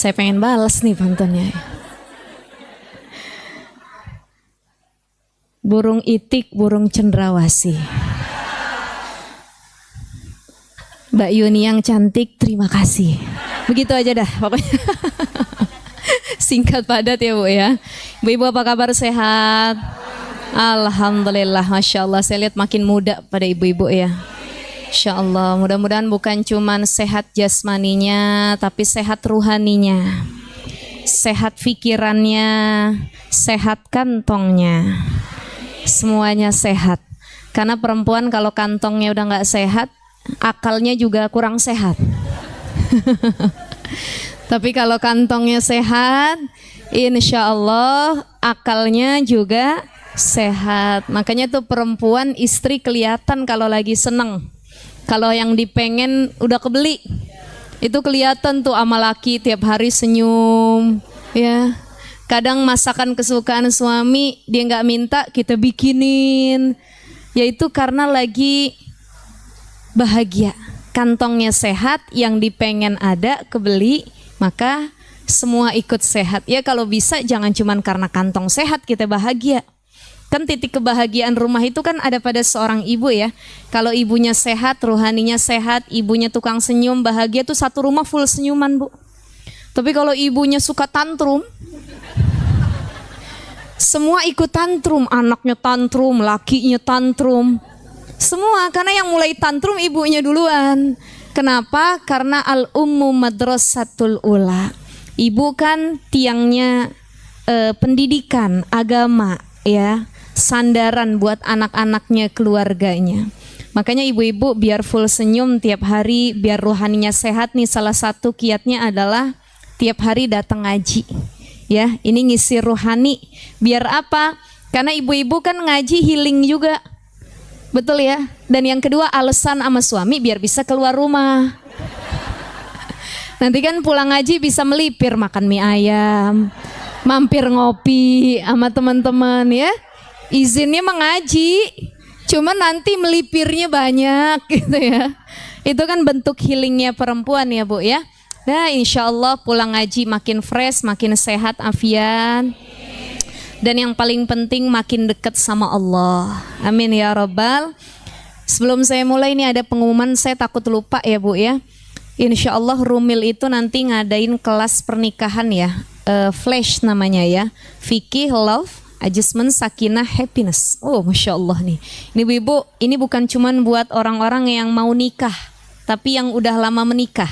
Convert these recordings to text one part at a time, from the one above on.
Saya pengen balas nih pantunnya. Burung itik, burung cendrawasih. Mbak Yuni yang cantik, terima kasih. Begitu aja dah pokoknya. Singkat padat ya Bu ya. Ibu-ibu apa kabar, sehat? Alhamdulillah, Masya Allah. Saya lihat makin muda pada ibu-ibu ya. Insya Allah, mudah-mudahan bukan cuman sehat jasmaninya, tapi sehat ruhaninya, sehat pikirannya, sehat kantongnya, semuanya sehat. Karena perempuan kalau kantongnya udah nggak sehat, akalnya juga kurang sehat. Tapi kalau kantongnya sehat, insya Allah akalnya juga sehat. Makanya tuh perempuan, istri kelihatan kalau lagi seneng. Kalau yang dipengen udah kebeli, itu kelihatan tuh sama laki tiap hari senyum, ya. Kadang masakan kesukaan suami dia nggak minta, kita bikinin. Yaitu karena lagi bahagia, kantongnya sehat, yang dipengen ada, kebeli, maka semua ikut sehat. Ya kalau bisa jangan cuman karena kantong sehat kita bahagia. Kan titik kebahagiaan rumah itu kan ada pada seorang ibu ya. Kalau ibunya sehat, rohaninya sehat, ibunya tukang senyum, bahagia tuh satu rumah full senyuman Bu. Tapi kalau ibunya suka tantrum, semua ikut tantrum, anaknya tantrum, lakinya tantrum. Semua, karena yang mulai tantrum ibunya duluan. Kenapa? Karena al-ummu madrasatul ula. Ibu kan tiangnya pendidikan, agama ya. Sandaran buat anak-anaknya, keluarganya. Makanya ibu-ibu biar full senyum tiap hari, biar rohaninya sehat nih, salah satu kiatnya adalah tiap hari datang ngaji. Ya, ini ngisi rohani. Biar apa? Karena ibu-ibu kan ngaji healing juga. Betul ya? Dan yang kedua alasan sama suami biar bisa keluar rumah. Nanti kan pulang ngaji bisa melipir, makan mie ayam, mampir ngopi sama teman-teman ya. Izinnya mengaji, cuma nanti melipirnya banyak gitu ya. Itu kan bentuk healingnya perempuan ya Bu ya. Nah insya Allah pulang ngaji makin fresh, makin sehat afiat. Dan yang paling penting makin dekat sama Allah. Amin ya Rabbal. Sebelum saya mulai ini ada pengumuman, saya takut lupa ya Bu ya. Insya Allah Rumil itu nanti ngadain kelas pernikahan ya, flash namanya ya. Fikih, love, adjustment, sakinah, happiness. Oh Masya Allah nih. Ini Ibu, ini bukan cuman buat orang-orang yang mau nikah, tapi yang udah lama menikah.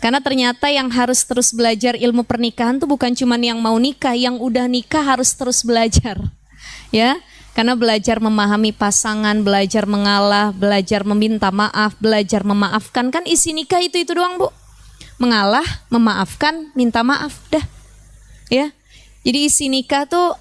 Karena ternyata yang harus terus belajar ilmu pernikahan tuh bukan cuman yang mau nikah, yang udah nikah harus terus belajar. Ya, karena belajar memahami pasangan, belajar mengalah, belajar meminta maaf, belajar memaafkan. Kan isi nikah itu doang Bu. Mengalah, memaafkan, minta maaf, dah. Ya. Jadi isi nikah tuh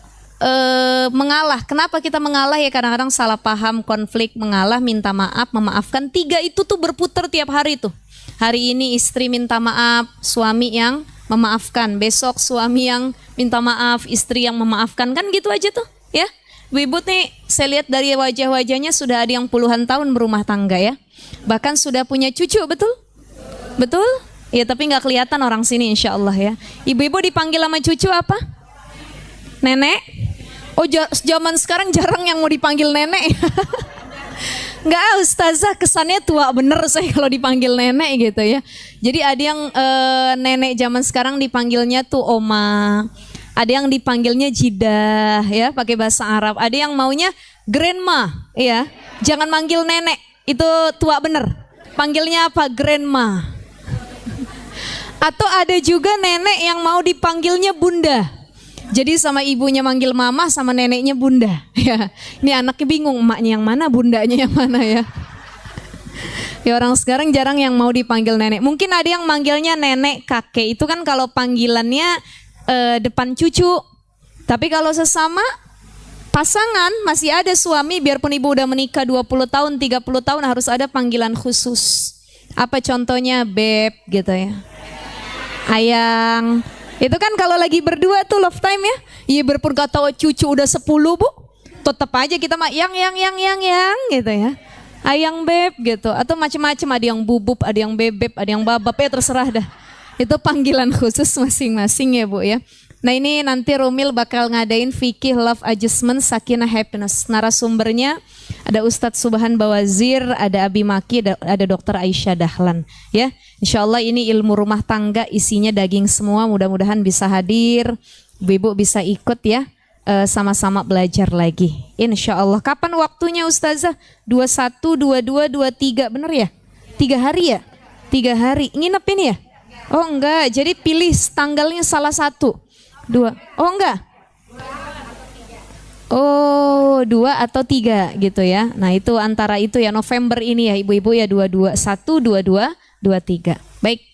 mengalah. Kenapa kita mengalah ya? Kadang-kadang salah paham, konflik, mengalah, minta maaf, memaafkan. 3 itu tuh berputar tiap hari tuh. Hari ini istri minta maaf, suami yang memaafkan. Besok suami yang minta maaf, istri yang memaafkan. Kan gitu aja tuh ya. Ibu nih saya lihat dari wajah-wajahnya sudah ada yang puluhan tahun berumah tangga ya. Bahkan sudah punya cucu, betul? Betul? Ya tapi nggak kelihatan orang sini insya Allah ya. Ibu-ibu dipanggil sama cucu apa? Nenek? Oh zaman sekarang jarang yang mau dipanggil nenek. Enggak, ustazah kesannya tua bener saya kalau dipanggil nenek gitu ya. Jadi ada yang nenek zaman sekarang dipanggilnya tuh oma. Ada yang dipanggilnya jidah ya, pakai bahasa Arab. Ada yang maunya grandma ya. Jangan manggil nenek, itu tua bener. Panggilnya apa? Grandma. Atau ada juga nenek yang mau dipanggilnya bunda. Jadi sama ibunya manggil mama, sama neneknya bunda. Ya, ini anaknya bingung, emaknya yang mana, bundanya yang mana ya. Ya orang sekarang jarang yang mau dipanggil nenek. Mungkin ada yang manggilnya nenek, kakek. Itu kan kalau panggilannya depan cucu. Tapi kalau sesama pasangan, masih ada suami, biarpun ibu udah menikah 20 tahun, 30 tahun harus ada panggilan khusus. Apa contohnya? Beb gitu ya. Ayang. Itu kan kalau lagi berdua tuh love time ya. Iya biarpun gak tahu cucu udah 10 Bu, tetap aja kita mah yang gitu ya. Ayang beb gitu. Atau macam-macam, ada yang bubub, ada yang bebeb, ada yang babab ya terserah dah. Itu panggilan khusus masing-masing ya Bu ya. Nah ini nanti Rumil bakal ngadain fikih love adjustment sakinah happiness. Narasumbernya ada Ustadz Subhan Bawazir, ada Abi Maki, ada Dr. Aisyah Dahlan. Ya, Insya Allah ini ilmu rumah tangga isinya daging semua. Mudah-mudahan bisa hadir, ibu bisa ikut ya. Sama-sama belajar lagi. Insya Allah. Kapan waktunya Ustazah? 21, 22, 23 bener ya? 3 hari ya? 3 hari. Nginepin ya? Oh enggak, jadi pilih tanggalnya salah satu. 2. Oh enggak? Oh 2 atau 3 gitu ya. Nah itu antara itu ya November ini ya ibu-ibu ya 22, 1, 22, 23. Baik.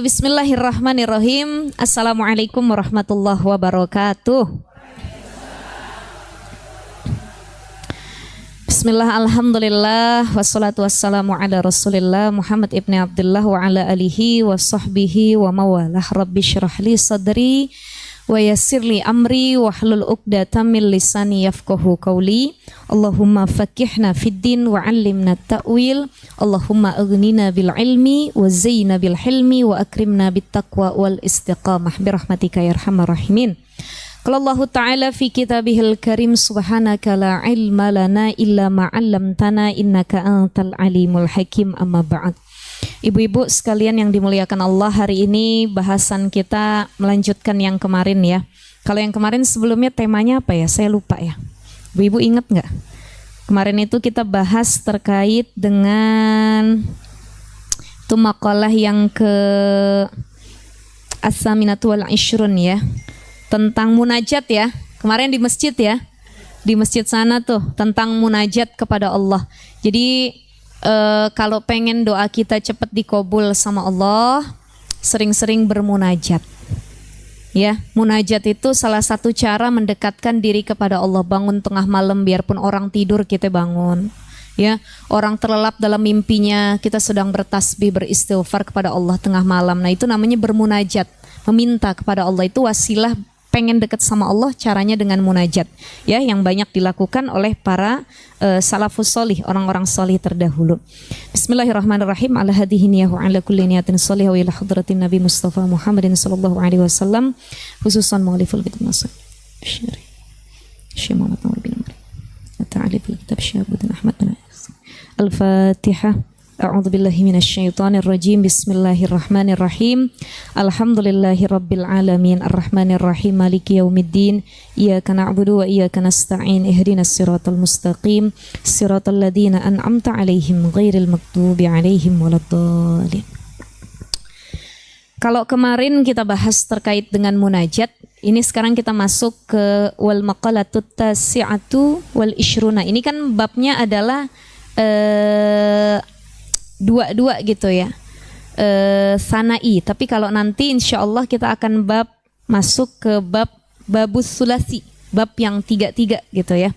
Bismillahirrahmanirrahim. Assalamualaikum warahmatullahi wabarakatuh. Bismillah, alhamdulillah, wassalatu wassalamu ala rasulillah Muhammad ibn Abdullah wa ala alihi wa sahbihi wa mawalah. Rabbi syrah li sadri wa yassir li amri wa hlul uqdatam min lisani yafqahu qawli. Allahumma fakihna fid din wa 'allimna ta'wil. Allahumma aghnina bil ilmi wa zayyina bil hilmi wa akrimna bit taqwa wal istiqamah bi rahmatika ya arhamar rahimin. Qala Allah Ta'ala fi kitabihil karim subhanaka la ilma lana illa ma 'allamtana innaka antal alimul hakim, amma ba'd. Ibu-ibu sekalian yang dimuliakan Allah, hari ini bahasan kita melanjutkan yang kemarin ya. Kalau yang kemarin sebelumnya temanya apa ya? Saya lupa ya. Ibu-ibu ingat nggak? Kemarin itu kita bahas terkait dengan itu makalah yang ke as-saminatu wal ishrun ya. Tentang munajat ya, kemarin di masjid ya, di masjid sana tuh tentang munajat kepada Allah. Jadi kalau pengen doa kita cepat dikabul sama Allah, sering-sering bermunajat. Ya, munajat itu salah satu cara mendekatkan diri kepada Allah. Bangun tengah malam, biarpun orang tidur kita bangun. Ya, orang terlelap dalam mimpinya, kita sedang bertasbih, beristighfar kepada Allah tengah malam. Nah itu namanya bermunajat, meminta kepada Allah. Itu wasilah pengen dekat sama Allah, caranya dengan munajat ya, yang banyak dilakukan oleh para salafus solih, orang-orang solih terdahulu. Bismillahirrahmanirrahim. Ala hadihi niyahu ala kulli niyatin solih wa ila hadratin Nabi Mustafa Muhammadin sallallahu alaihi wasallam, khususan mu'aliful bid'ah nasr syari Syekh Muhammad Nawar bin Amri ta'alif kitab Syahabuddin Ahmad bin Al-Fatihah. A'udzu billahi minasyaitonir rajim. Bismillahirrahmanirrahim. Alhamdulillahirabbil alamin arrahmanir rahim maliki yaumiddin. Iyyaka na'budu wa iyyaka nasta'in. Ihdinas siratal mustaqim. Siratal ladzina an'amta 'alaihim ghairil maghdubi 'alaihim waladdallin. Kalau kemarin kita bahas terkait dengan munajat, ini sekarang kita masuk ke wal maqalatut tasi'atu wal ishruna. Ini kan babnya adalah dua gitu ya, sanai. Tapi kalau nanti insya Allah kita akan masuk ke babus sulasi, bab yang 3 gitu ya.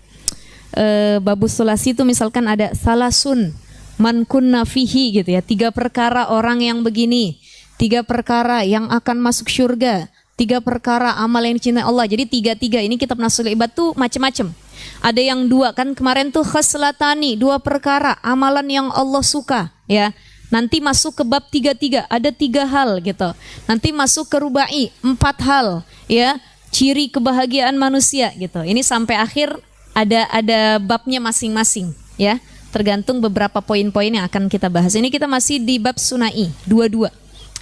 Babus sulasi itu misalkan ada salasun man kunna fihi gitu ya, 3 perkara orang yang begini, 3 perkara yang akan masuk surga, 3 perkara amal yang dicintai Allah. Jadi 3 ini kitab Nasul Ibad tuh macam-macam. Ada yang 2 kan kemarin tuh khaslatani, 2 perkara amalan yang Allah suka ya. Nanti masuk ke bab 3, ada 3 hal gitu. Nanti masuk ke rubai, 4 hal ya, ciri kebahagiaan manusia gitu. Ini sampai akhir ada babnya masing-masing ya. Tergantung beberapa poin-poin yang akan kita bahas. Ini kita masih di bab sunai 22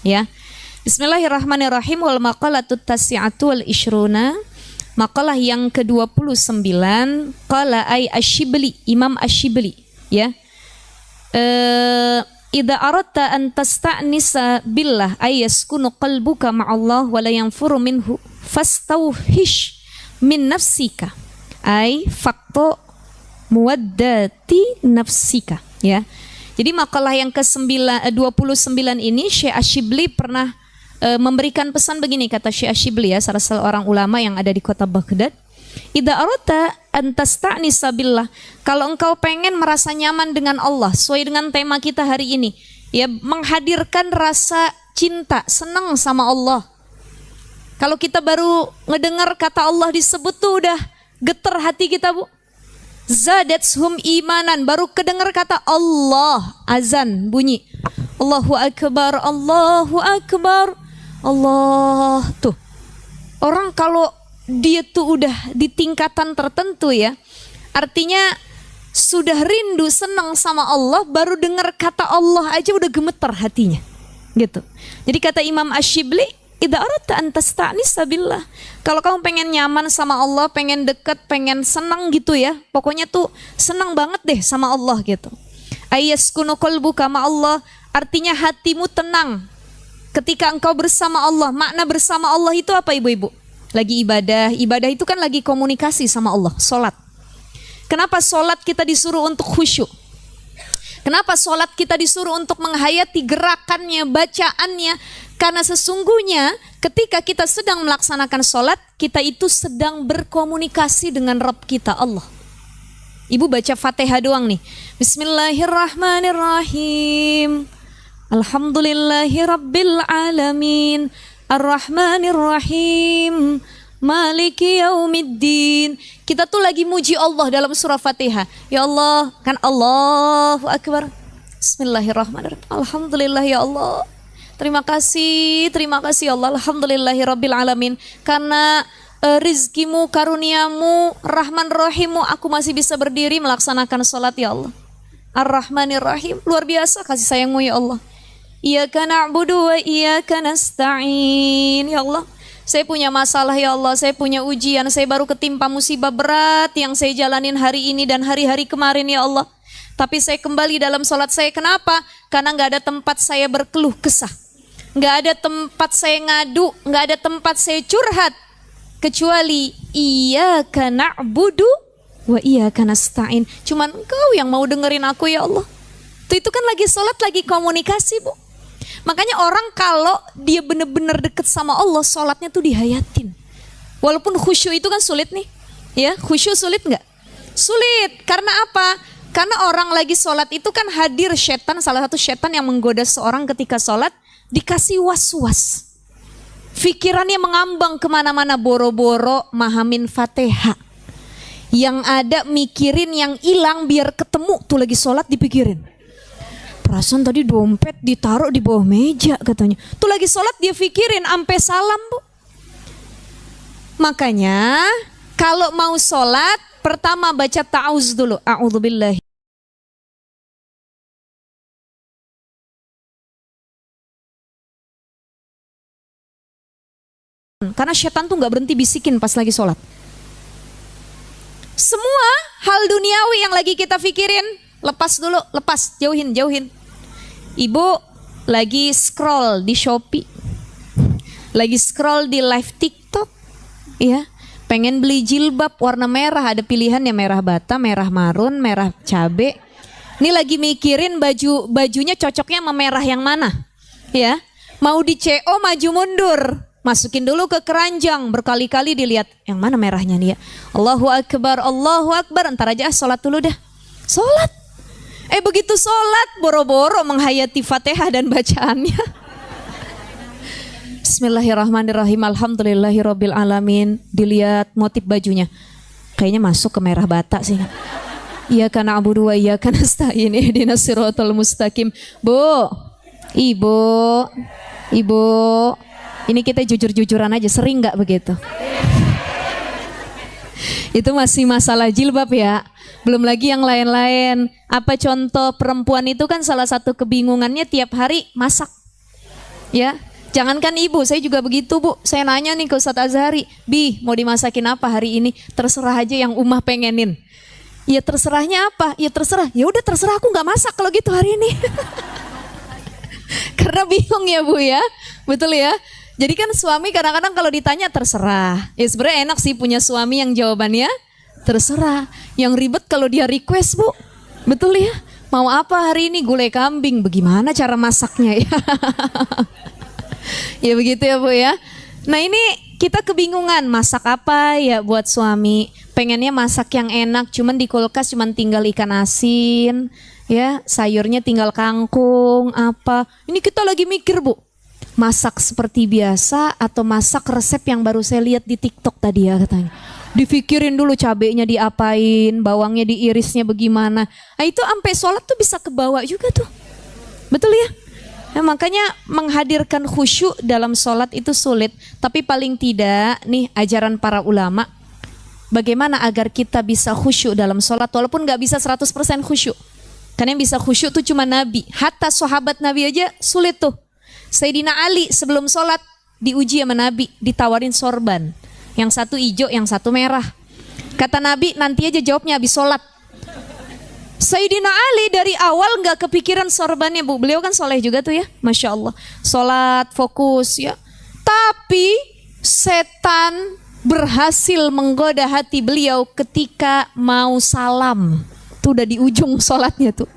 ya. Bismillahirrahmanirrahim. Wal maqalatut tasi'atu wal ishruna. Makalah yang ke-29, qala ay Asy-Syibli, Imam Asy-Syibli ya. Idza aradta an tasta'nisa billah ay yaskunu qalbuka ma'allah wa la yanfuru minhu fastawhish min nafsika ay faqtu muwaddati nafsika ya. Jadi makalah yang ke-29 ini Syekh Asy-Syibli pernah memberikan pesan begini, kata Syekh Asy-Syibli ya, salah seorang ulama yang ada di kota Baghdad. Idza aradta an tasta'nisa billah, kalau engkau pengen merasa nyaman dengan Allah sesuai dengan tema kita hari ini ya, menghadirkan rasa cinta, senang sama Allah. Kalau kita baru ngedengar kata Allah disebut tuh udah geter hati kita Bu. Zadats hum imanan, baru kedengar kata Allah, azan bunyi, Allahu Akbar, Allahu Akbar, Allah. Tuh, orang kalau dia tuh udah di tingkatan tertentu ya, artinya sudah rindu senang sama Allah, baru dengar kata Allah aja udah gemeter hatinya gitu. Jadi kata Imam Ash-Shibli, idza aradta an tasta'nisa billah, kalau kamu pengen nyaman sama Allah, pengen deket, pengen senang gitu ya, pokoknya tuh senang banget deh sama Allah gitu. Ayaskunu qalbuka ma Allah, artinya hatimu tenang ketika engkau bersama Allah. Makna bersama Allah itu apa ibu-ibu? Lagi ibadah, ibadah itu kan lagi komunikasi sama Allah, sholat. Kenapa sholat kita disuruh untuk khusyuk? Kenapa sholat kita disuruh untuk menghayati gerakannya, bacaannya? Karena sesungguhnya ketika kita sedang melaksanakan sholat, kita itu sedang berkomunikasi dengan Rabb kita, Allah. Ibu baca Fatihah doang nih. Bismillahirrahmanirrahim. Alhamdulillahi Rabbil Alamin. Ar-Rahmanir-Rahim, Maliki Yaumiddin. Kita tuh lagi muji Allah dalam surah Fatihah. Ya Allah, kan Allahu Akbar. Bismillahirrahmanirrahim. Alhamdulillah ya Allah. Terima kasih ya Allah. Alhamdulillahi Rabbil Alamin. Karena rizkimu, karuniamu, Rahman Rahimu, aku masih bisa berdiri melaksanakan sholat ya Allah. Ar-Rahmanir-Rahim, luar biasa kasih sayangmu ya Allah. Iyyaka na'budu wa iyyaka nasta'in. Ya Allah, saya punya masalah ya Allah, saya punya ujian, saya baru ketimpa musibah berat yang saya jalanin hari ini dan hari-hari kemarin ya Allah. Tapi saya kembali dalam sholat saya. Kenapa? Karena gak ada tempat saya berkeluh kesah, gak ada tempat saya ngadu, gak ada tempat saya curhat, kecuali iyyaka na'budu wa iyyaka nasta'in. Cuman Engkau yang mau dengerin aku ya Allah. Itu kan lagi sholat, lagi komunikasi bu. Makanya orang kalau dia benar-benar deket sama Allah, sholatnya tuh dihayatin. Walaupun khusyuk itu kan sulit nih, ya khusyuk sulit nggak? Sulit. Karena apa? Karena orang lagi sholat itu kan hadir setan, salah satu setan yang menggoda seorang ketika sholat, dikasih was-was. Pikirannya mengambang kemana-mana, boro-boro mahamin Fatihah. Yang ada mikirin yang hilang biar ketemu tuh lagi sholat dipikirin. Perasaan tadi dompet ditaruh di bawah meja katanya. Tuh lagi sholat dia pikirin ampe salam bu. Makanya kalau mau sholat pertama baca ta'awuz dulu. A'udzubillahi. Karena setan tuh gak berhenti bisikin pas lagi sholat. Semua hal duniawi yang lagi kita pikirin, lepas dulu, lepas, jauhin. Ibu lagi scroll di Shopee, lagi scroll di live TikTok, ya, pengen beli jilbab warna merah, ada pilihannya merah bata, merah marun, merah cabe. Ini lagi mikirin bajunya cocoknya sama merah yang mana, ya, mau di CO maju mundur, masukin dulu ke keranjang, berkali-kali dilihat yang mana merahnya nih ya. Allahu Akbar, entar aja sholat dulu dah, sholat. Begitu sholat boro-boro menghayati Fatihah dan bacaannya. Bismillahirrahmanirrahim. Alhamdulillahi Rabbil Alamin. Dilihat motif bajunya, kayaknya masuk ke merah bata sih. Iyyaka na'budu wa iyyaka nasta'in ihdinas siratal mustaqim. Bu, ibu, ini kita jujur-jujuran aja, sering nggak begitu? Itu masih masalah jilbab ya. Belum lagi yang lain-lain. Apa contoh perempuan itu kan salah satu kebingungannya tiap hari masak. Ya, jangankan ibu, saya juga begitu bu. Saya nanya nih ke Ustadz Azhari, Bi, mau dimasakin apa hari ini? Terserah aja yang Umah pengenin. Ya terserahnya apa? Ya terserah. Ya udah terserah, aku nggak masak kalau gitu hari ini. Karena bingung ya bu ya, betul ya. Jadi kan suami kadang-kadang kalau ditanya terserah. Ya sebenarnya enak sih punya suami yang jawabannya terserah. Yang ribet kalau dia request bu, betul ya. Mau apa hari ini? Gulai kambing. Bagaimana cara masaknya ya? Ya begitu ya bu ya. Nah ini kita kebingungan masak apa ya buat suami. Pengennya masak yang enak, cuman di kulkas cuman tinggal ikan asin, ya sayurnya tinggal kangkung apa. Ini kita lagi mikir bu, masak seperti biasa atau masak resep yang baru saya lihat di TikTok tadi ya katanya. Dipikirin dulu cabenya diapain, bawangnya diirisnya bagaimana. Nah itu sampai sholat tuh bisa kebawa juga tuh. Betul ya? Nah, makanya menghadirkan khusyuk dalam sholat itu sulit. Tapi paling tidak nih ajaran para ulama, bagaimana agar kita bisa khusyuk dalam sholat walaupun gak bisa 100% khusyuk. Karena yang bisa khusyuk tuh cuma Nabi. Hatta sahabat Nabi aja sulit tuh. Sayyidina Ali sebelum sholat diuji sama Nabi, ditawarin sorban. Yang satu hijau, yang satu merah. Kata Nabi, nanti aja jawabnya habis sholat. Sayyidina Ali dari awal gak kepikiran sorbannya, Bu. Beliau kan soleh juga tuh ya, Masya Allah. Sholat, fokus ya. Tapi setan berhasil menggoda hati beliau ketika mau salam. Tuh udah di ujung sholatnya tuh.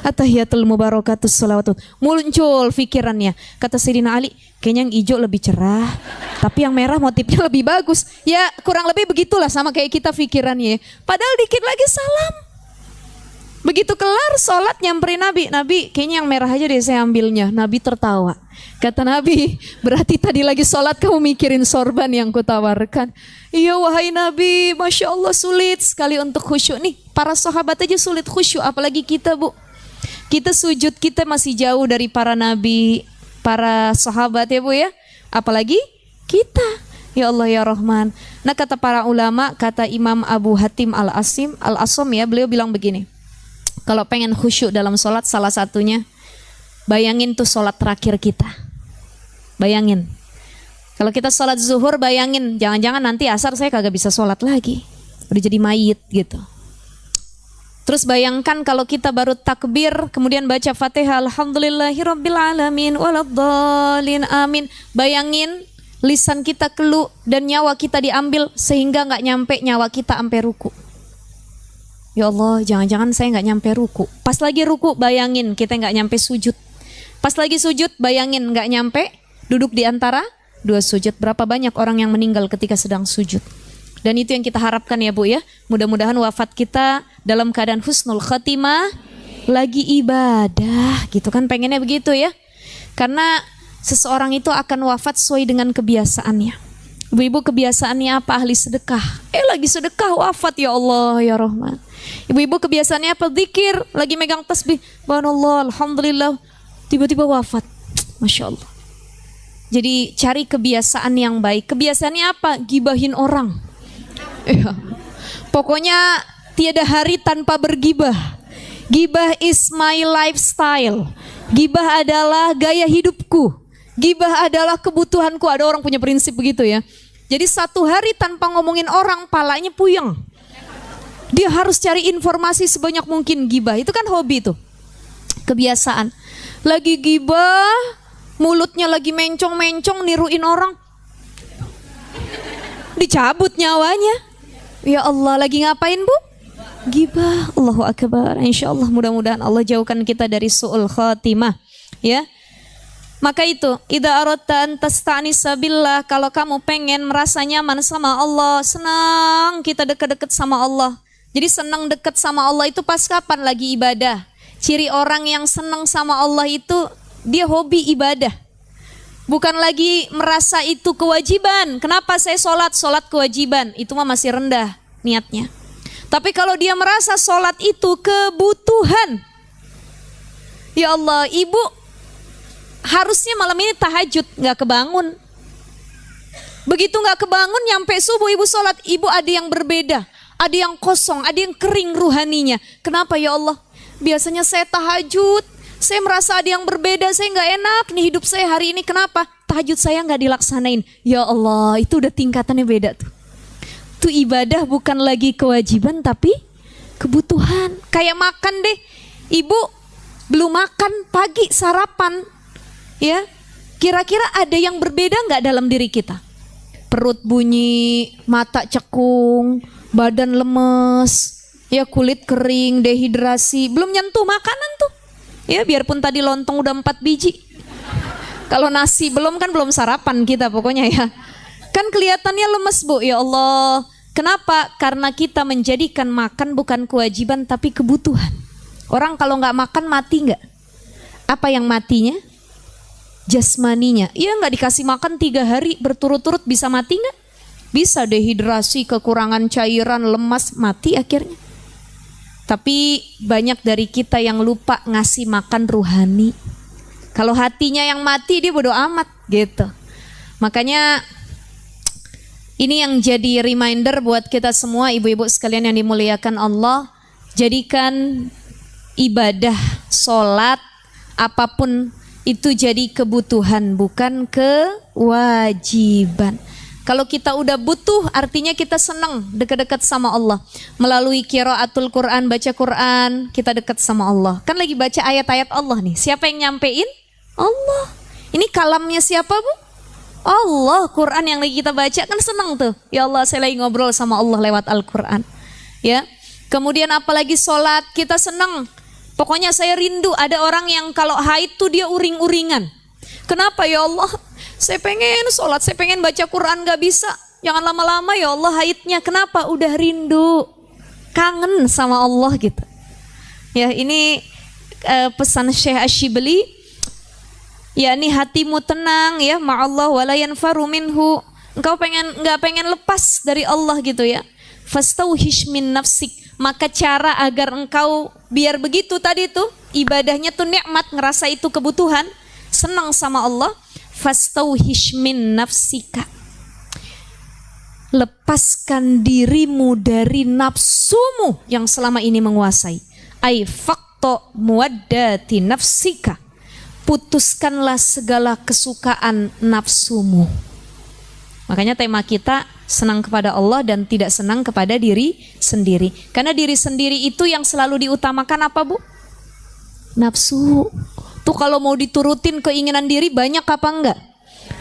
Atahiyatul mubarakatus sholawatu. Muncul pikirannya. Kata Sayyidina Ali, kayaknya yang hijau lebih cerah, tapi yang merah motifnya lebih bagus. Ya kurang lebih begitulah, sama kayak kita pikirannya. Padahal dikit lagi salam. Begitu kelar sholat nyamperin Nabi. Nabi kayaknya yang merah aja deh saya ambilnya. Nabi tertawa. Kata Nabi, berarti tadi lagi sholat kamu mikirin sorban yang kutawarkan. Iya wahai Nabi, Masya Allah sulit sekali untuk khusyuk nih. Para sahabat aja sulit khusyuk, apalagi kita, Bu. Kita sujud, kita masih jauh dari para nabi, para sahabat ya Bu ya. Apalagi kita. Ya Allah ya Rahman. Nah kata para ulama, kata Imam Abu Hatim Al-Asim ya, beliau bilang begini. Kalau pengen khusyuk dalam sholat, salah satunya bayangin tuh sholat terakhir kita. Bayangin. Kalau kita sholat zuhur, bayangin jangan-jangan nanti asar saya kagak bisa sholat lagi, udah jadi mayit gitu. Terus bayangkan kalau kita baru takbir, kemudian baca Fatihah, Alhamdulillahirrabbilalamin, waladhdallin, amin. Bayangin lisan kita keluh dan nyawa kita diambil sehingga gak nyampe nyawa kita sampai ruku. Ya Allah, jangan-jangan saya gak nyampe ruku. Pas lagi ruku, bayangin kita gak nyampe sujud. Pas lagi sujud, bayangin gak nyampe duduk di antara dua sujud. Berapa banyak orang yang meninggal ketika sedang sujud. Dan itu yang kita harapkan ya Bu ya. Mudah-mudahan wafat kita dalam keadaan husnul khatimah, lagi ibadah gitu kan, pengennya begitu ya. Karena seseorang itu akan wafat sesuai dengan kebiasaannya. Ibu-ibu kebiasaannya apa? Ahli sedekah. Lagi sedekah wafat, ya Allah ya Rahman. Ibu-ibu kebiasaannya apa? Zikir, lagi megang tasbih, subhanallah, alhamdulillah, tiba-tiba wafat. Masya Allah. Jadi cari kebiasaan yang baik. Kebiasaannya apa? Gibahin orang. Ya. Pokoknya tiada hari tanpa bergibah. Gibah is my lifestyle. Gibah adalah gaya hidupku. Gibah adalah kebutuhanku. Ada orang punya prinsip begitu ya. Jadi satu hari tanpa ngomongin orang, palanya puyeng. Dia harus cari informasi sebanyak mungkin. Gibah itu kan hobi tuh, kebiasaan. Lagi gibah, mulutnya lagi mencong-mencong niruin orang, dicabut nyawanya. Ya Allah, lagi ngapain Bu? Gibah. Allahu Akbar. Insya Allah mudah-mudahan Allah jauhkan kita dari su'ul khatimah ya. Maka itu, idza aradta an tasta'nisa billah, kalau kamu pengen merasa nyaman sama Allah, senang kita dekat-dekat sama Allah. Jadi senang dekat sama Allah itu pas kapan? Lagi ibadah. Ciri orang yang senang sama Allah itu dia hobi ibadah. Bukan lagi merasa itu kewajiban. Kenapa saya sholat? Sholat kewajiban. Itu mah masih rendah niatnya. Tapi kalau dia merasa sholat itu kebutuhan. Ya Allah, ibu harusnya malam ini tahajud, gak kebangun. Begitu gak kebangun, nyampe subuh ibu sholat, ibu ada yang berbeda. Ada yang kosong, ada yang kering ruhaninya. Kenapa ya Allah? Biasanya saya tahajud, saya merasa ada yang berbeda, saya gak enak nih hidup saya hari ini. Kenapa? Tahajud saya gak dilaksanain. Ya Allah, itu udah tingkatannya beda tuh. Itu ibadah bukan lagi kewajiban tapi kebutuhan. Kayak makan deh, ibu belum makan pagi sarapan, ya. Kira-kira ada yang berbeda gak dalam diri kita? Perut bunyi, mata cekung, badan lemes, ya kulit kering, dehidrasi, belum nyentuh makanan tuh. Ya biarpun tadi lontong udah 4 biji. Kalau nasi belum kan belum sarapan kita pokoknya ya. Kan kelihatannya lemes Bu, ya Allah. Kenapa? Karena kita menjadikan makan bukan kewajiban tapi kebutuhan. Orang kalau nggak makan mati nggak? Apa yang matinya? Jasmaninya. Iya nggak dikasih makan 3 hari berturut-turut bisa mati nggak? Bisa, dehidrasi, kekurangan cairan, lemas, mati akhirnya. Tapi banyak dari kita yang lupa ngasih makan ruhani. Kalau hatinya yang mati, dia bodo amat gitu. Makanya ini yang jadi reminder buat kita semua, ibu-ibu sekalian yang dimuliakan Allah. Jadikan ibadah, sholat, apapun itu jadi kebutuhan, bukan kewajiban. Kalau kita udah butuh, artinya kita senang dekat-dekat sama Allah. Melalui qiraatul Quran, baca Quran, kita dekat sama Allah. Kan lagi baca ayat-ayat Allah nih. Siapa yang nyampein? Allah. Ini kalamnya siapa, Bu? Allah. Quran yang lagi kita baca kan senang tuh. Ya Allah, saya lagi ngobrol sama Allah lewat Al-Quran. Ya. Kemudian apalagi sholat, kita senang. Pokoknya saya rindu. Ada orang yang kalau haid tuh dia uring-uringan. Kenapa ya Allah? Saya pengen sholat, saya pengen baca Quran, gak bisa. Jangan lama-lama ya Allah haidnya. Kenapa? Udah rindu, kangen sama Allah gitu. Ya, ini pesan Syekh Asyibli. Ya, ini hatimu tenang ya, ma'allah wala yanfaru minhu. Engkau nggak pengen lepas dari Allah gitu ya. Fastauhish min nafsik. Maka cara agar engkau biar begitu tadi tuh, ibadahnya tuh nikmat, ngerasa itu kebutuhan, senang sama Allah. Fastauhish min nafsika. Lepaskan dirimu dari nafsumu yang selama ini menguasai. Ai faqta muwaddati nafsika. Putuskanlah segala kesukaan nafsumu. Makanya tema kita senang kepada Allah dan tidak senang kepada diri sendiri. Karena diri sendiri itu yang selalu diutamakan apa, Bu? Nafsu. Tuh kalau mau diturutin keinginan diri banyak apa enggak?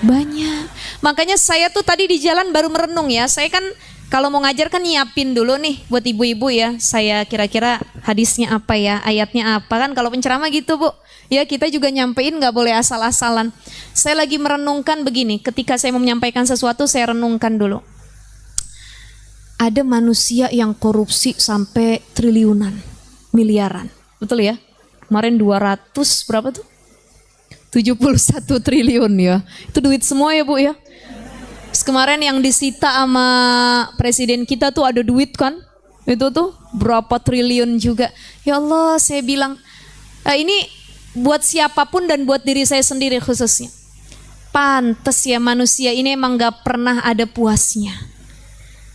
Banyak. Makanya saya tuh tadi di jalan baru merenung ya. Saya kan kalau mau ngajar kan nyiapin dulu nih buat ibu-ibu ya. Saya kira-kira hadisnya apa ya, ayatnya apa kan. Kalau penceramah gitu, Bu. Ya kita juga nyampein gak boleh asal-asalan. Saya lagi merenungkan begini. Ketika saya mau menyampaikan sesuatu saya renungkan dulu. Ada manusia yang korupsi sampai triliunan, miliaran. Betul ya? Kemarin 200 berapa tuh? 71 triliun ya. Itu duit semua ya Bu ya. Terus kemarin yang disita sama presiden kita tuh ada duit kan? Itu tuh berapa triliun juga. Ya Allah, saya bilang ini buat siapapun dan buat diri saya sendiri khususnya. Pantes ya manusia ini emang gak pernah ada puasnya.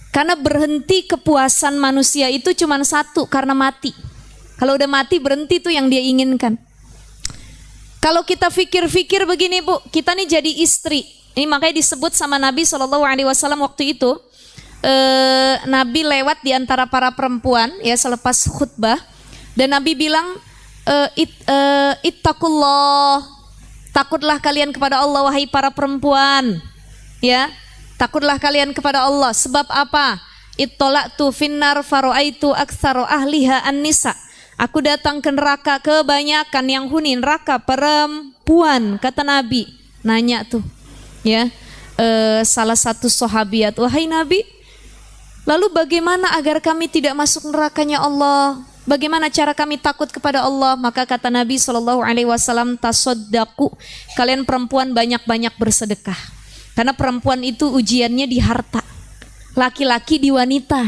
Karena berhenti kepuasan manusia itu cuma satu, karena mati. Kalau udah mati berhenti tuh yang dia inginkan. Kalau kita pikir-pikir begini Bu, kita nih jadi istri. Ini makanya disebut sama Nabi SAW waktu itu. Nabi lewat di antara para perempuan ya selepas khutbah. Dan Nabi bilang, ittaqullah, takutlah kalian kepada Allah wahai para perempuan. Ya, takutlah kalian kepada Allah. Sebab apa? Ittola'tu finnar faro'aitu aktsara ahliha an-nisa. Aku datang ke neraka, kebanyakan yang huni neraka perempuan, kata Nabi. Nanya tuh ya salah satu sahabiat, wahai Nabi, lalu bagaimana agar kami tidak masuk nerakanya Allah? Bagaimana cara kami takut kepada Allah? Maka kata Nabi SAW, tasoddaqu, kalian perempuan banyak-banyak bersedekah. Karena perempuan itu ujiannya di harta, laki-laki di wanita.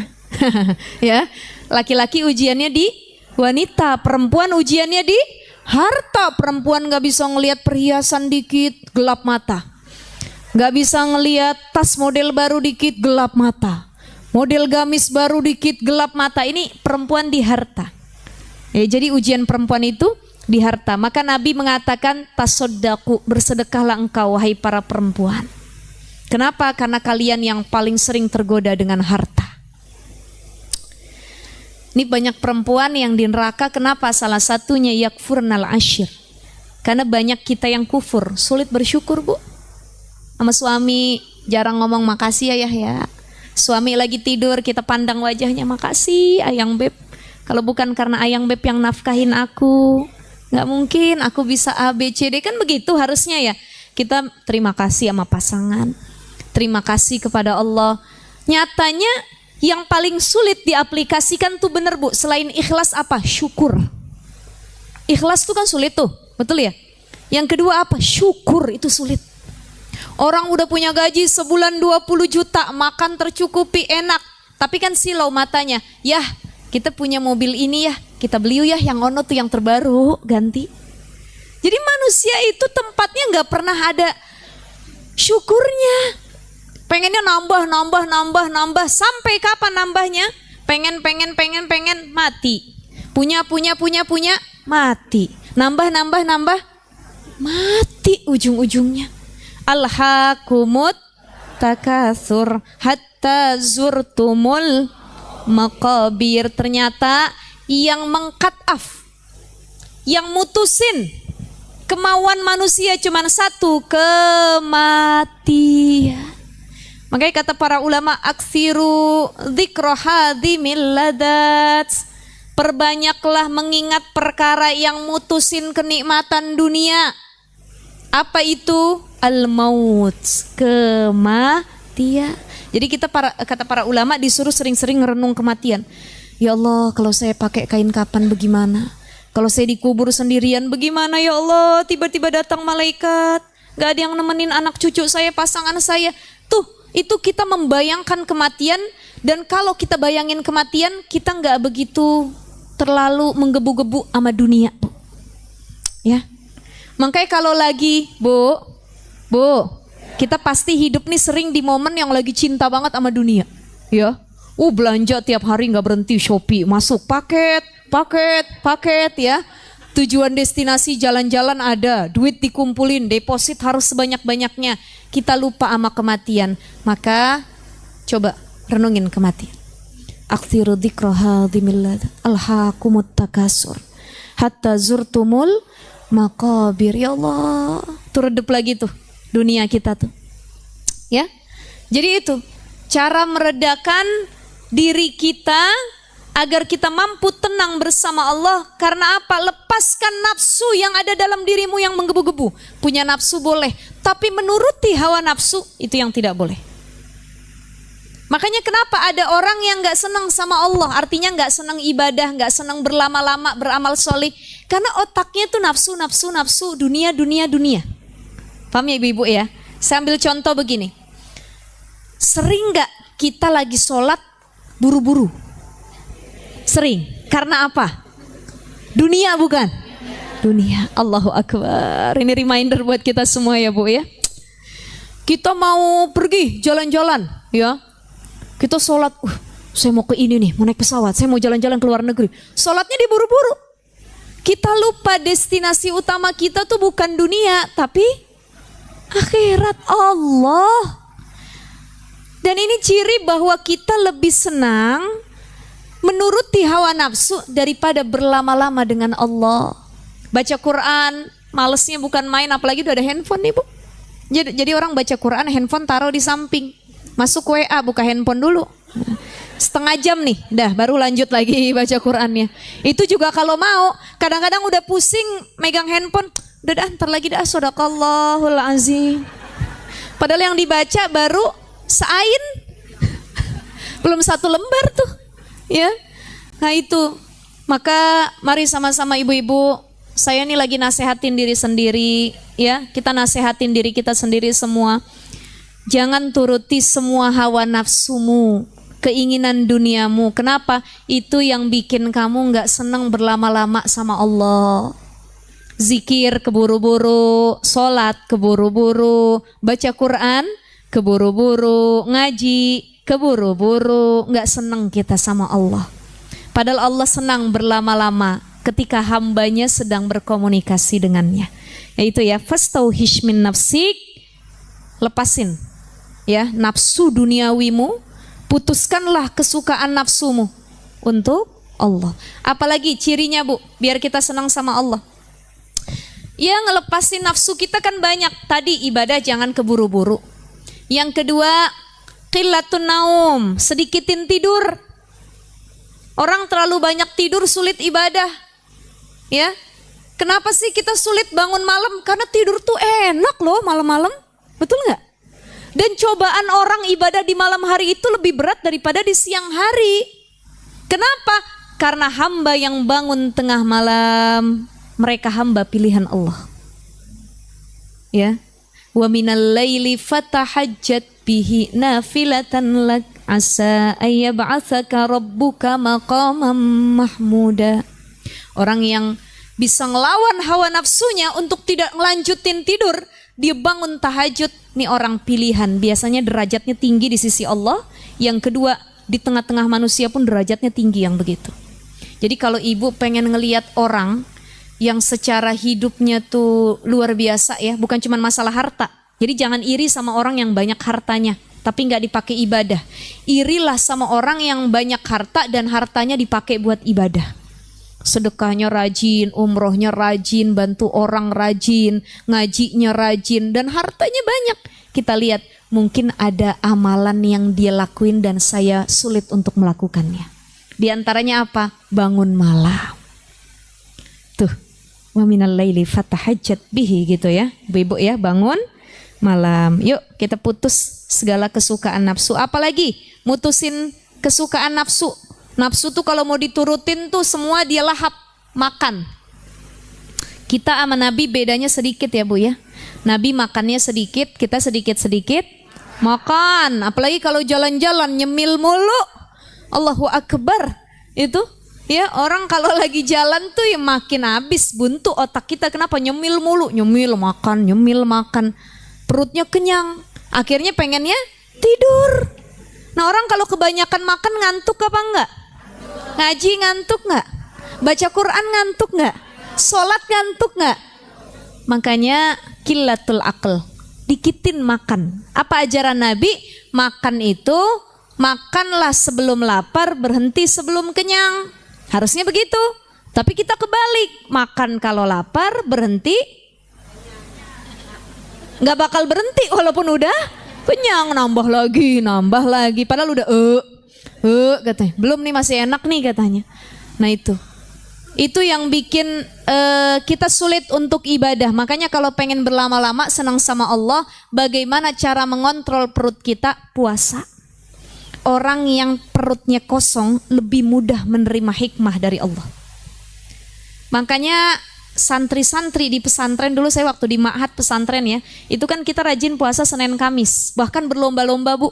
Ya, laki-laki ujiannya di wanita, perempuan ujiannya di harta. Perempuan gak bisa ngelihat perhiasan dikit, gelap mata. Gak bisa ngelihat tas model baru dikit, gelap mata. Model gamis baru dikit, gelap mata. Ini perempuan di harta. Ya, jadi ujian perempuan itu di harta. Maka Nabi mengatakan, tasoddaqu, bersedekahlah engkau wahai para perempuan. Kenapa? Karena kalian yang paling sering tergoda dengan harta. Ini banyak perempuan yang di neraka. Kenapa? Salah satunya yakfurnal ashir. Karena banyak kita yang kufur, sulit bersyukur Bu. Sama suami jarang ngomong makasih ayah ya. Suami lagi tidur kita pandang wajahnya, makasih ayang beb. Kalau bukan karena ayang beb yang nafkahin aku, gak mungkin aku bisa A, B, C, D. Kan begitu harusnya ya. Kita terima kasih sama pasangan, terima kasih kepada Allah. Nyatanya yang paling sulit diaplikasikan tuh bener Bu, selain ikhlas apa? Syukur. Ikhlas tuh kan sulit tuh, betul ya? Yang kedua apa? Syukur itu sulit. Orang udah punya gaji sebulan 20 juta, makan tercukupi, enak. Tapi kan silau matanya, yah kita punya mobil ini ya, kita beli ya yang ono tuh yang terbaru, ganti. Jadi manusia itu tempatnya nggak pernah ada syukurnya. Pengennya nambah. Sampai kapan nambahnya? Pengen, mati. Punya, mati. Nambah, mati ujung-ujungnya. Alhaakumut takatsur hatta zurtumul maqabir. Ternyata yang meng-cut off, yang mutusin kemauan manusia cuma satu, kematian. Makanya kata para ulama, aksiru dzikra hadimil ladat. Perbanyaklah mengingat perkara yang mutusin kenikmatan dunia. Apa itu? Al-maut, kematian. Jadi kata para ulama disuruh sering-sering merenung kematian. Ya Allah, kalau saya pakai kain kapan bagaimana? Kalau saya dikubur sendirian bagaimana ya Allah? Tiba-tiba datang malaikat, gak ada yang nemenin anak cucu saya, pasangan saya. Tuh, itu kita membayangkan kematian. Dan kalau kita bayangin kematian, kita gak begitu terlalu menggebu-gebu sama dunia. Ya, makanya kalau lagi Bu, kita pasti hidup nih sering di momen yang lagi cinta banget sama dunia. Ya, belanja tiap hari gak berhenti, Shopee, masuk paket ya. Tujuan destinasi jalan-jalan ada, duit dikumpulin, deposit harus sebanyak-banyaknya. Kita lupa sama kematian. Maka coba renungin kematian. Akhtiru dzikra hadimil ladat. Alhaakumut takatsur hatta zurtumul maqabir. Ya Allah, tuh redup lagi tuh dunia kita tuh. Ya. Jadi itu cara meredakan diri kita agar kita mampu tenang bersama Allah. Karena apa? Lepaskan nafsu yang ada dalam dirimu yang menggebu-gebu. Punya nafsu boleh, tapi menuruti hawa nafsu itu yang tidak boleh. Makanya kenapa ada orang yang gak senang sama Allah, artinya gak senang ibadah, gak senang berlama-lama beramal soleh. Karena otaknya tuh nafsu, dunia. Paham ya ibu-ibu ya? Saya ambil contoh begini. Sering gak kita lagi sholat buru-buru? Sering. Karena apa? Dunia bukan? Dunia. Allahu Akbar. Ini reminder buat kita semua ya Bu ya. Kita mau pergi jalan-jalan ya. Kita sholat, saya mau ke ini nih, mau naik pesawat, saya mau jalan-jalan ke luar negeri. Sholatnya diburu-buru. Kita lupa destinasi utama kita tuh bukan dunia, tapi akhirat Allah. Dan ini ciri bahwa kita lebih senang menuruti hawa nafsu daripada berlama-lama dengan Allah. Baca Quran, malesnya bukan main, apalagi udah ada handphone nih Bu. Jadi orang baca Quran, handphone taruh di samping. Masuk WA, buka handphone dulu. Setengah jam nih, dah baru lanjut lagi baca Qurannya. Itu juga kalau mau, kadang-kadang udah pusing megang handphone. Udah ntar lagi dah, shodaqallahul azim. Padahal yang dibaca baru seain. Belum satu lembar tuh. Ya. Nah itu. Maka mari sama-sama ibu-ibu, saya nih lagi nasehatin diri sendiri. Ya, kita nasehatin diri kita sendiri semua. Jangan turuti semua hawa nafsumu, keinginan duniamu. Kenapa? Itu yang bikin kamu gak senang berlama-lama sama Allah. Zikir keburu-buru, sholat keburu-buru, baca Quran keburu-buru, ngaji keburu-buru. Gak senang kita sama Allah. Padahal Allah senang berlama-lama ketika hambanya sedang berkomunikasi dengannya. Yaitu ya, fastauhish min nafsik, lepasin ya nafsu duniawimu, putuskanlah kesukaan nafsumu untuk Allah. Apalagi cirinya Bu, biar kita senang sama Allah. Ya ngelepasin nafsu kita kan banyak. Tadi ibadah jangan keburu-buru. Yang kedua, qillatun naum, sedikitin tidur. Orang terlalu banyak tidur sulit ibadah. Ya. Kenapa sih kita sulit bangun malam? Karena tidur tuh enak loh malam-malam. Betul nggak? Dan cobaan orang ibadah di malam hari itu lebih berat daripada di siang hari. Kenapa? Karena hamba yang bangun tengah malam, mereka hamba pilihan Allah. Ya. Wa minal laili fatahajjat bihi nafilatan lak asa ayyab'atsaka rabbuka maqaman mahmuda. Orang yang bisa ngelawan hawa nafsunya untuk tidak ngelanjutin tidur, dia bangun tahajud. Nih orang pilihan, biasanya derajatnya tinggi di sisi Allah. Yang kedua, di tengah-tengah manusia pun derajatnya tinggi yang begitu. Jadi kalau ibu pengen ngelihat orang yang secara hidupnya tuh luar biasa ya, bukan cuma masalah harta. Jadi jangan iri sama orang yang banyak hartanya tapi nggak dipakai ibadah. Irilah sama orang yang banyak harta dan hartanya dipakai buat ibadah. Sedekahnya rajin, umrohnya rajin, bantu orang rajin, ngajinya rajin, dan hartanya banyak. Kita lihat mungkin ada amalan yang dia lakuin dan saya sulit untuk melakukannya. Di antaranya apa? Bangun malam. Tuh, wa minal laili fatahajjat bihi gitu ya. Ibu-ibu ya, bangun malam. Yuk kita putus segala kesukaan nafsu. Apalagi mutusin kesukaan nafsu. Nafsu tuh kalau mau diturutin tuh semua dia lahap, makan. Kita sama Nabi bedanya sedikit ya Bu ya. Nabi makannya sedikit, kita sedikit-sedikit makan. Apalagi kalau jalan-jalan nyemil mulu. Allahu Akbar. Itu ya, orang kalau lagi jalan tuh ya makin habis buntu otak kita. Kenapa? Nyemil mulu, nyemil makan. Perutnya kenyang, akhirnya pengennya tidur. Nah orang kalau kebanyakan makan ngantuk apa enggak? Ngaji ngantuk enggak? Baca Quran ngantuk enggak? Sholat ngantuk enggak? Makanya qillatul aql, dikitin makan. Apa ajaran Nabi? Makan itu, makanlah sebelum lapar, berhenti sebelum kenyang. Harusnya begitu. Tapi kita kebalik, makan kalau lapar, berhenti nggak bakal berhenti walaupun udah kenyang, nambah lagi padahal udah katanya belum nih, masih enak nih katanya. Nah itu yang bikin kita sulit untuk ibadah. Makanya kalau pengen berlama-lama senang sama Allah, bagaimana cara mengontrol perut kita? Puasa. Orang yang perutnya kosong lebih mudah menerima hikmah dari Allah. Makanya santri-santri di pesantren dulu, saya waktu di ma'had pesantren ya, itu kan kita rajin puasa Senin Kamis, bahkan berlomba-lomba Bu.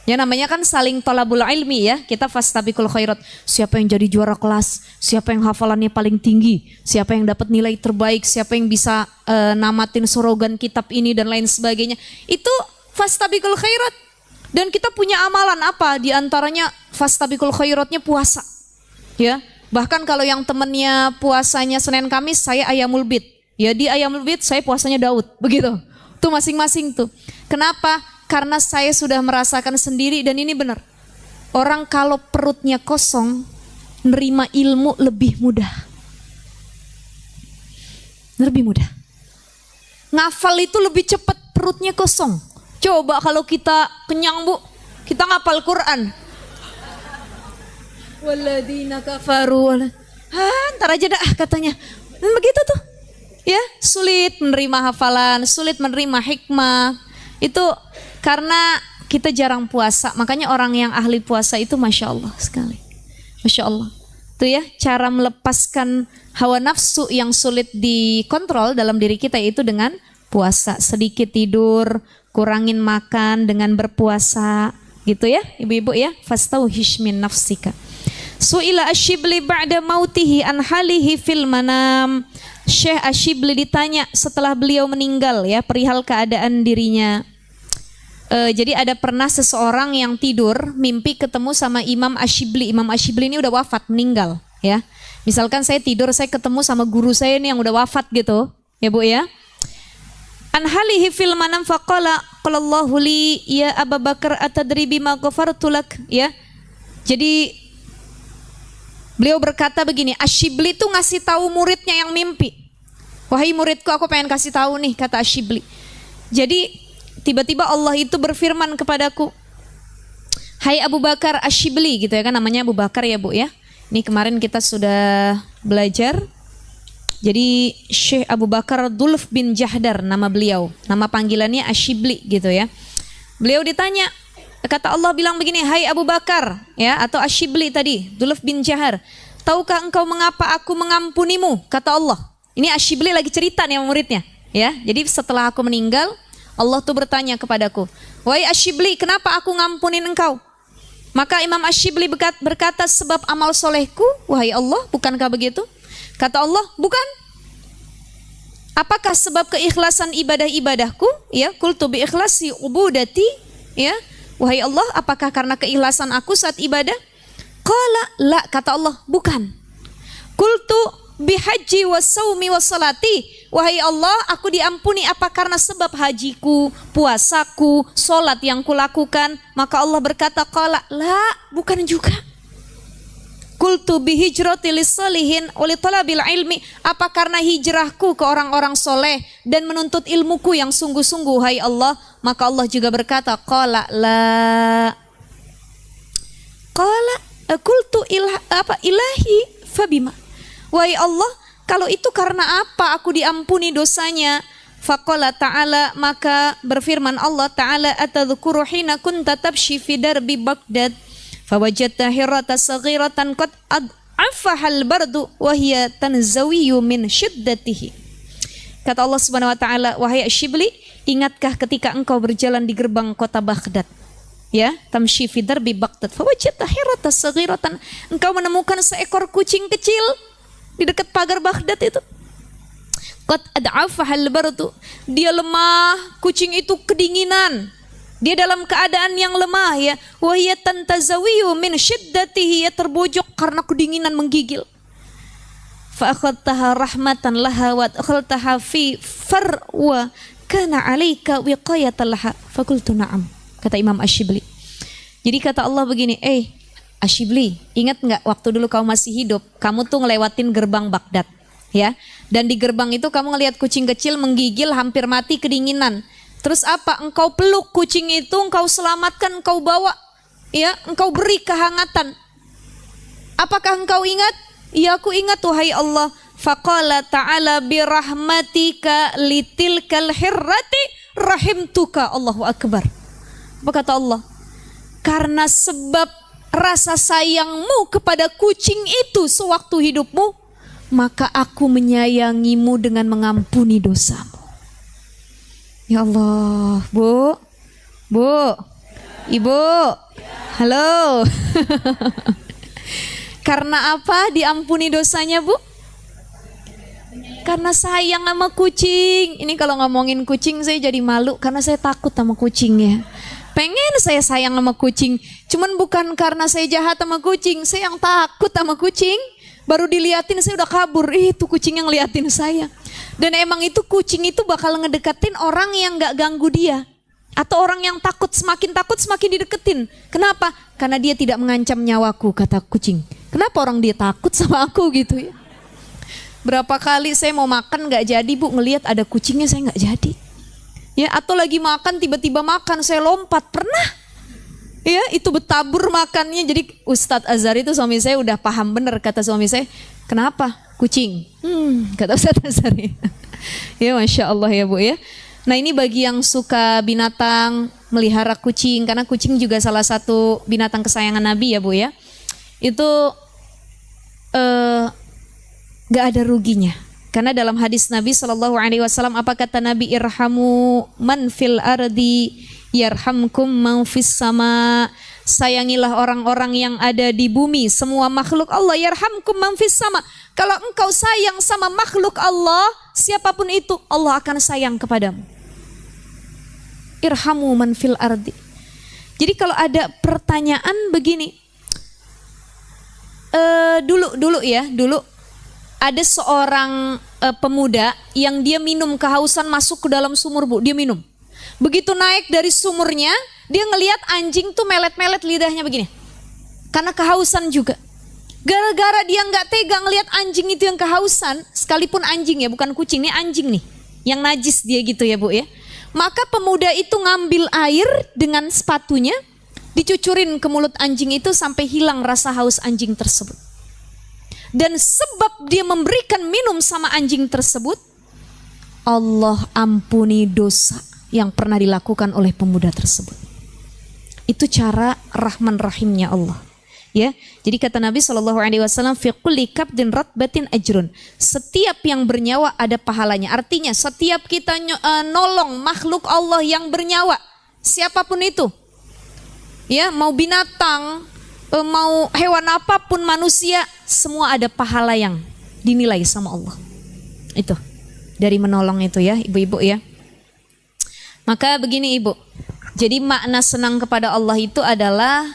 Ya namanya kan saling thalabul ilmi ya, kita fastabiqul khairat. Siapa yang jadi juara kelas, siapa yang hafalannya paling tinggi, siapa yang dapat nilai terbaik, siapa yang bisa namatin sorogan kitab ini dan lain sebagainya. Itu fastabiqul khairat. Dan kita punya amalan apa? Di antaranya fastabiqul khairatnya puasa. Ya. Bahkan kalau yang temennya puasanya Senin Kamis, saya ayamul bid. Ya di ayamul bid saya puasanya Daud. Begitu. Tuh masing-masing tuh. Kenapa? Karena saya sudah merasakan sendiri dan ini benar. Orang kalau perutnya kosong, nerima ilmu lebih mudah. Lebih mudah. Ngafal itu lebih cepat perutnya kosong. Coba kalau kita kenyang Bu, kita ngapal Quran. Waladina kafaru. Ntar aja dah katanya. Dan begitu tuh. Ya, sulit menerima hafalan, sulit menerima hikmah. Itu karena kita jarang puasa. Makanya orang yang ahli puasa itu Masya Allah sekali. Masya Allah. Tuh ya, cara melepaskan hawa nafsu yang sulit dikontrol dalam diri kita itu dengan puasa. Sedikit tidur, kurangin makan dengan berpuasa. Gitu ya, ibu-ibu ya. Fastauhish min nafsika. Su'ila Asyibli ba'da mautihi an halihi fil manam. Syekh Asyibli ditanya setelah beliau meninggal ya, perihal keadaan dirinya. Jadi ada pernah seseorang yang tidur mimpi ketemu sama Imam Asyibli. Imam Asyibli ini udah wafat, meninggal ya. Misalkan saya tidur, saya ketemu sama guru saya ini yang udah wafat gitu ya Bu ya. An halihi fil manam faqala qalallahu li ya Abu Bakar atadri bima ghafartu lak ya. Jadi beliau berkata begini, Asyibli tuh ngasih tahu muridnya yang mimpi. Wahai muridku, aku pengen kasih tahu nih, kata Asyibli. Jadi tiba-tiba Allah itu berfirman kepadaku, hai Abu Bakar Asyibli gitu ya kan, namanya Abu Bakar ya Bu ya. Ini kemarin kita sudah belajar. Jadi Syekh Abu Bakar Dulf bin Jahdar nama beliau. Nama panggilannya Asyibli gitu ya. Beliau ditanya, kata Allah bilang begini, hai Abu Bakar ya, atau Asyibli tadi, Dulf bin Jahar, tahukah engkau mengapa aku mengampunimu? Kata Allah. Ini Asyibli lagi cerita nih sama muridnya ya. Jadi setelah aku meninggal, Allah tuh bertanya kepadaku, wahai Asyibli, kenapa aku ngampunin engkau? Maka Imam Asyibli berkata, sebab amal solehku, wahai Allah, bukankah begitu? Kata Allah, bukan. Apakah sebab keikhlasan ibadah-ibadahku? Ya, qultu bi ikhlasi ubudati, ya. Wahai Allah, apakah karena keikhlasan aku saat ibadah? Qala la, kata Allah, bukan. Qultu bi haji wa saumi wa salati. Wahai Allah, aku diampuni apa karena sebab hajiku, puasaku, solat yang kulakukan? Maka Allah berkata, qala la, bukan juga. Qultu bi hijrati lis-salihin wa li talabil ilmi. Apa karena hijrahku ke orang-orang soleh dan menuntut ilmuku yang sungguh-sungguh, hai Allah? Maka Allah juga berkata, qala la. Qala qultu ilahi fabima. Wahai Allah, kalau itu karena apa aku diampuni dosanya? Faqala ta'ala, maka berfirman Allah Ta'ala, atadhkuru hina kunta tabshi fi darbi Baghdad fawajadta hirata saghiratan qad afahal bardu wa hiya tanzawiyu min syiddatihi. Kata Allah Subhanahu wa taala, wahai Asyibli, ingatkah ketika engkau berjalan di gerbang kota Baghdad? Ya, tamshi fi darbi Baghdad fawajadta hirata saghiratan, engkau menemukan seekor kucing kecil di dekat pagar Baghdad itu. Qad afahal bardu, dia lemah, kucing itu kedinginan. Dia dalam keadaan yang lemah, ya. Wa hiya tantazawiyu min syiddatihi, ya, terbojok karena kedinginan menggigil. Fa akhadtaha rahmatan laha wa adkhaltaha fi farwa kana 'alaika wiqayatan laha. Fa qultu na'am. Kata Imam Asyibli. Jadi kata Allah begini, Asyibli, ingat enggak waktu dulu kamu masih hidup, kamu tuh ngelewatin gerbang Baghdad, ya. Dan di gerbang itu kamu ngelihat kucing kecil menggigil hampir mati kedinginan. Terus apa? Engkau peluk kucing itu, engkau selamatkan, engkau bawa, ya, engkau beri kehangatan. Apakah engkau ingat? Ya, aku ingat, wahai Allah. Faqala ta'ala birahmatika litilkal hirrati rahimtuka. Allahu akbar. Apa kata Allah? Karena sebab rasa sayangmu kepada kucing itu sewaktu hidupmu, maka aku menyayangimu dengan mengampuni dosamu. Ya Allah, Bu, Ibu, halo. Karena apa diampuni dosanya, Bu? Karena sayang sama kucing. Ini kalau ngomongin kucing saya jadi malu karena saya takut sama kucingnya. Pengen saya sayang sama kucing, cuman bukan karena saya jahat sama kucing, saya yang takut sama kucing. Baru diliatin saya udah kabur, itu kucing yang liatin saya. Dan emang itu kucing itu bakal ngedeketin orang yang gak ganggu dia. Atau orang yang semakin takut semakin dideketin. Kenapa? Karena dia tidak mengancam nyawaku, kata kucing. Kenapa orang dia takut sama aku gitu ya? Berapa kali saya mau makan gak jadi, Bu, ngelihat ada kucingnya saya gak jadi. Ya, atau lagi makan tiba-tiba makan saya lompat, pernah? Ya, itu bertabur makannya. Jadi Ustadz Azhar itu suami saya udah paham bener, kata suami saya, kenapa? Kucing. Kata Ustadz Azhar. Ya, Masya Allah ya, Bu, ya. Nah, ini bagi yang suka binatang, melihara kucing, karena kucing juga salah satu binatang kesayangan Nabi ya, Bu, ya. Itu gak ada ruginya. Karena dalam hadis Nabi SAW, apa kata Nabi? Irhamu man fil ardi yarhamkum man fis sama. Sayangilah orang-orang yang ada di bumi, semua makhluk Allah. Yarhamkum man fis sama. Kalau engkau sayang sama makhluk Allah, siapapun itu, Allah akan sayang kepadamu. Irhamu man fil ardi. Jadi kalau ada pertanyaan begini, dulu ada seorang pemuda yang dia minum kehausan, masuk ke dalam sumur, Bu, dia minum. Begitu naik dari sumurnya, dia ngelihat anjing tuh melet-melet lidahnya begini. Karena kehausan juga. Gara-gara dia nggak tega ngelihat anjing itu yang kehausan, sekalipun anjing ya, bukan kucing, ini anjing nih, yang najis dia gitu ya, Bu, ya. Maka pemuda itu ngambil air dengan sepatunya, dicucurin ke mulut anjing itu sampai hilang rasa haus anjing tersebut. Dan sebab dia memberikan minum sama anjing tersebut, Allah ampuni dosa yang pernah dilakukan oleh pemuda tersebut. Itu cara rahman rahimnya Allah. Ya, jadi kata Nabi SAW, fi kulli kabdin ratbatin ajrun. Setiap yang bernyawa ada pahalanya. Artinya setiap kita nolong makhluk Allah yang bernyawa, siapapun itu, ya, mau binatang, mau hewan apapun, manusia, semua ada pahala yang dinilai sama Allah. Itu dari menolong itu ya ibu-ibu ya. Maka begini ibu, jadi makna senang kepada Allah itu adalah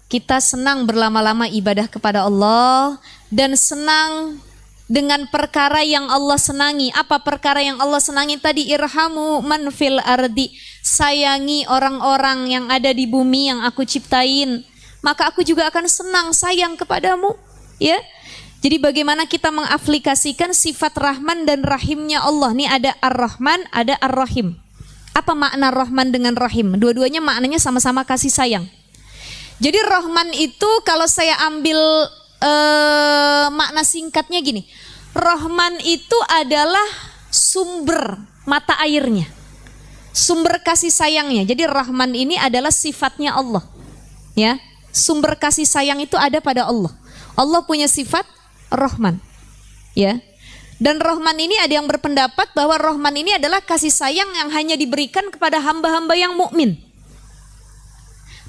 kita senang berlama-lama ibadah kepada Allah dan senang dengan perkara yang Allah senangi. Apa perkara yang Allah senangi tadi? Irhamu man fil ardi, sayangi orang-orang yang ada di bumi yang aku ciptain, maka aku juga akan senang sayang kepadamu, ya. Jadi bagaimana kita mengaplikasikan sifat Rahman dan Rahimnya Allah. Nih ada Ar-Rahman, ada Ar-Rahim. Apa makna Rahman dengan Rahim? Dua-duanya maknanya sama-sama kasih sayang. Jadi Rahman itu kalau saya ambil makna singkatnya gini. Rahman itu adalah sumber mata airnya, sumber kasih sayangnya. Jadi Rahman ini adalah sifatnya Allah, ya. Sumber kasih sayang itu ada pada Allah. Allah punya sifat Rahman, ya. Dan Rahman ini ada yang berpendapat bahwa Rahman ini adalah kasih sayang yang hanya diberikan kepada hamba-hamba yang mukmin.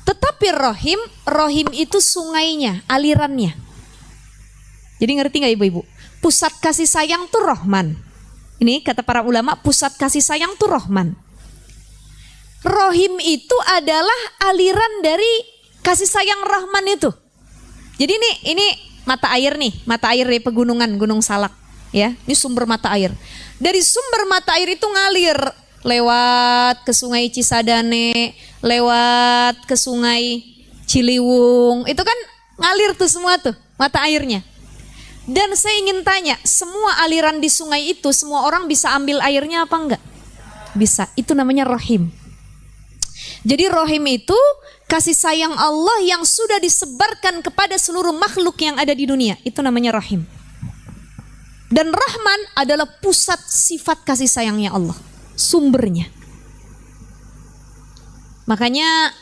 Tetapi Rahim itu sungainya, alirannya. Jadi ngerti gak ibu-ibu? Pusat kasih sayang tuh Rahman. Ini kata para ulama, pusat kasih sayang tuh Rahman. Rahim itu adalah aliran dari kasih sayang Rahman itu. Jadi ini mata air nih, mata air dari pegunungan, Gunung Salak. Ya, ini sumber mata air. Dari sumber mata air itu ngalir lewat ke Sungai Cisadane, lewat ke Sungai Ciliwung. Itu kan ngalir tuh semua tuh mata airnya. Dan saya ingin tanya, semua aliran di sungai itu semua orang bisa ambil airnya apa enggak? Bisa. Itu namanya Rahim. Jadi Rahim itu kasih sayang Allah yang sudah disebarkan kepada seluruh makhluk yang ada di dunia. Itu namanya Rahim. Dan Rahman adalah pusat sifat kasih sayangnya Allah, sumbernya. Makanya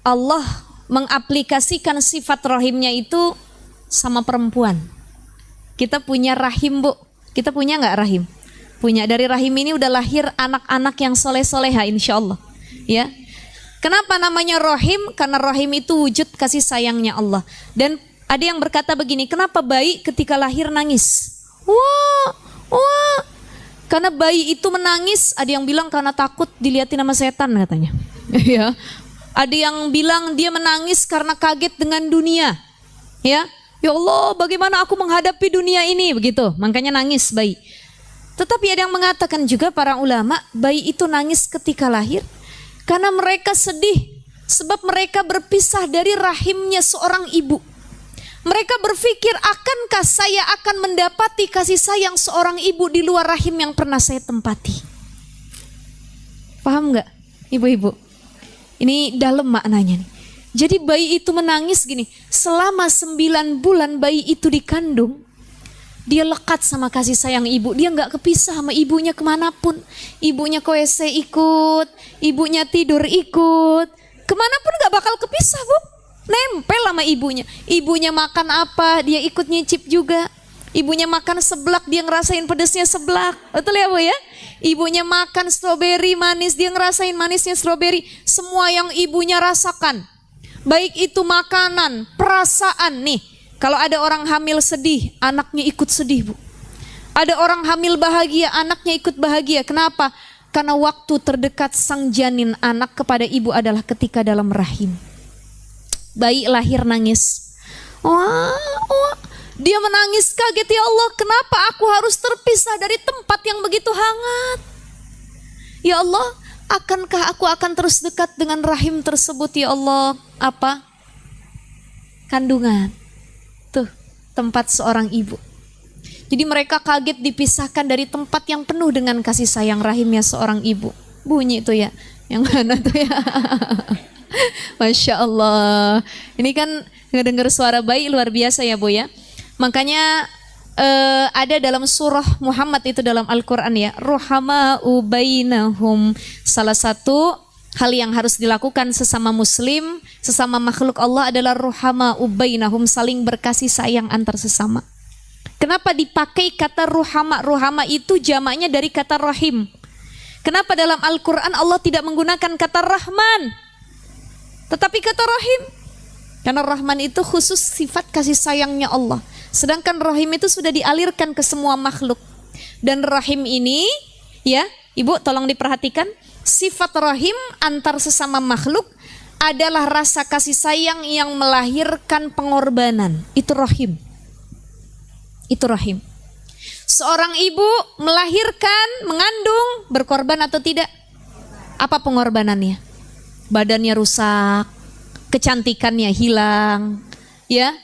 Allah mengaplikasikan sifat rahimnya itu sama perempuan. Kita punya rahim, Bu. Kita punya nggak rahim? Punya. Dari rahim ini udah lahir anak-anak yang soleh-soleha insya Allah, ya. Kenapa namanya rahim? Karena rahim itu wujud kasih sayangnya Allah. Dan ada yang berkata begini, kenapa bayi ketika lahir nangis? Wah, karena bayi itu menangis, ada yang bilang karena takut dilihatin sama setan katanya. Ya. Ada yang bilang dia menangis karena kaget dengan dunia. Ya. Ya Allah, bagaimana aku menghadapi dunia ini, begitu. Makanya nangis bayi. Tetapi ada yang mengatakan juga para ulama, bayi itu nangis ketika lahir karena mereka sedih sebab mereka berpisah dari rahimnya seorang ibu. Mereka berpikir, akankah saya akan mendapati kasih sayang seorang ibu di luar rahim yang pernah saya tempati? Paham nggak, ibu-ibu? Ini dalam maknanya nih. Jadi bayi itu menangis gini, selama 9 bulan bayi itu dikandung, dia lekat sama kasih sayang ibu. Dia nggak kepisah sama ibunya kemanapun. Ibunya ke WC ikut, ibunya tidur ikut, kemanapun nggak bakal kepisah, Bu. Nempel sama ibunya. Ibunya makan apa, dia ikut nyicip juga. Ibunya makan seblak, dia ngerasain pedesnya seblak. Betul ya Bu ya? Ibunya makan stroberi manis, dia ngerasain manisnya stroberi. Semua yang ibunya rasakan. Baik itu makanan, perasaan nih. Kalau ada orang hamil sedih, anaknya ikut sedih, Bu. Ada orang hamil bahagia, anaknya ikut bahagia. Kenapa? Karena waktu terdekat sang janin anak kepada ibu adalah ketika dalam rahim. Bayi lahir nangis. Wah, dia menangis kaget, ya Allah, kenapa aku harus terpisah dari tempat yang begitu hangat? Ya Allah, akankah aku akan terus dekat dengan rahim tersebut, ya Allah? Apa? Kandungan. Tuh, tempat seorang ibu. Jadi mereka kaget dipisahkan dari tempat yang penuh dengan kasih sayang rahimnya seorang ibu. Bunyi itu ya, yang mana tuh ya? Masya Allah. Ini kan ngedenger suara bayi luar biasa ya Bu ya. Makanya ada dalam surah Muhammad itu dalam Al-Quran ya, Ruhama'u bainahum. Salah satu hal yang harus dilakukan sesama muslim, sesama makhluk Allah adalah Ruhama'u bainahum, saling berkasih sayang antar sesama. Kenapa dipakai kata ruhama? Ruhama itu jamaknya dari kata rahim. Kenapa dalam Al-Quran Allah tidak menggunakan kata Rahman, tetapi kata Rahim? Karena Rahman itu khusus sifat kasih sayangnya Allah. Sedangkan Rahim itu sudah dialirkan ke semua makhluk. Dan Rahim ini, ya, Ibu tolong diperhatikan, sifat Rahim antar sesama makhluk adalah rasa kasih sayang yang melahirkan pengorbanan. Itu Rahim. Itu Rahim. Seorang ibu melahirkan, mengandung, berkorban atau tidak? Apa pengorbanannya? Badannya rusak, kecantikannya hilang, ya.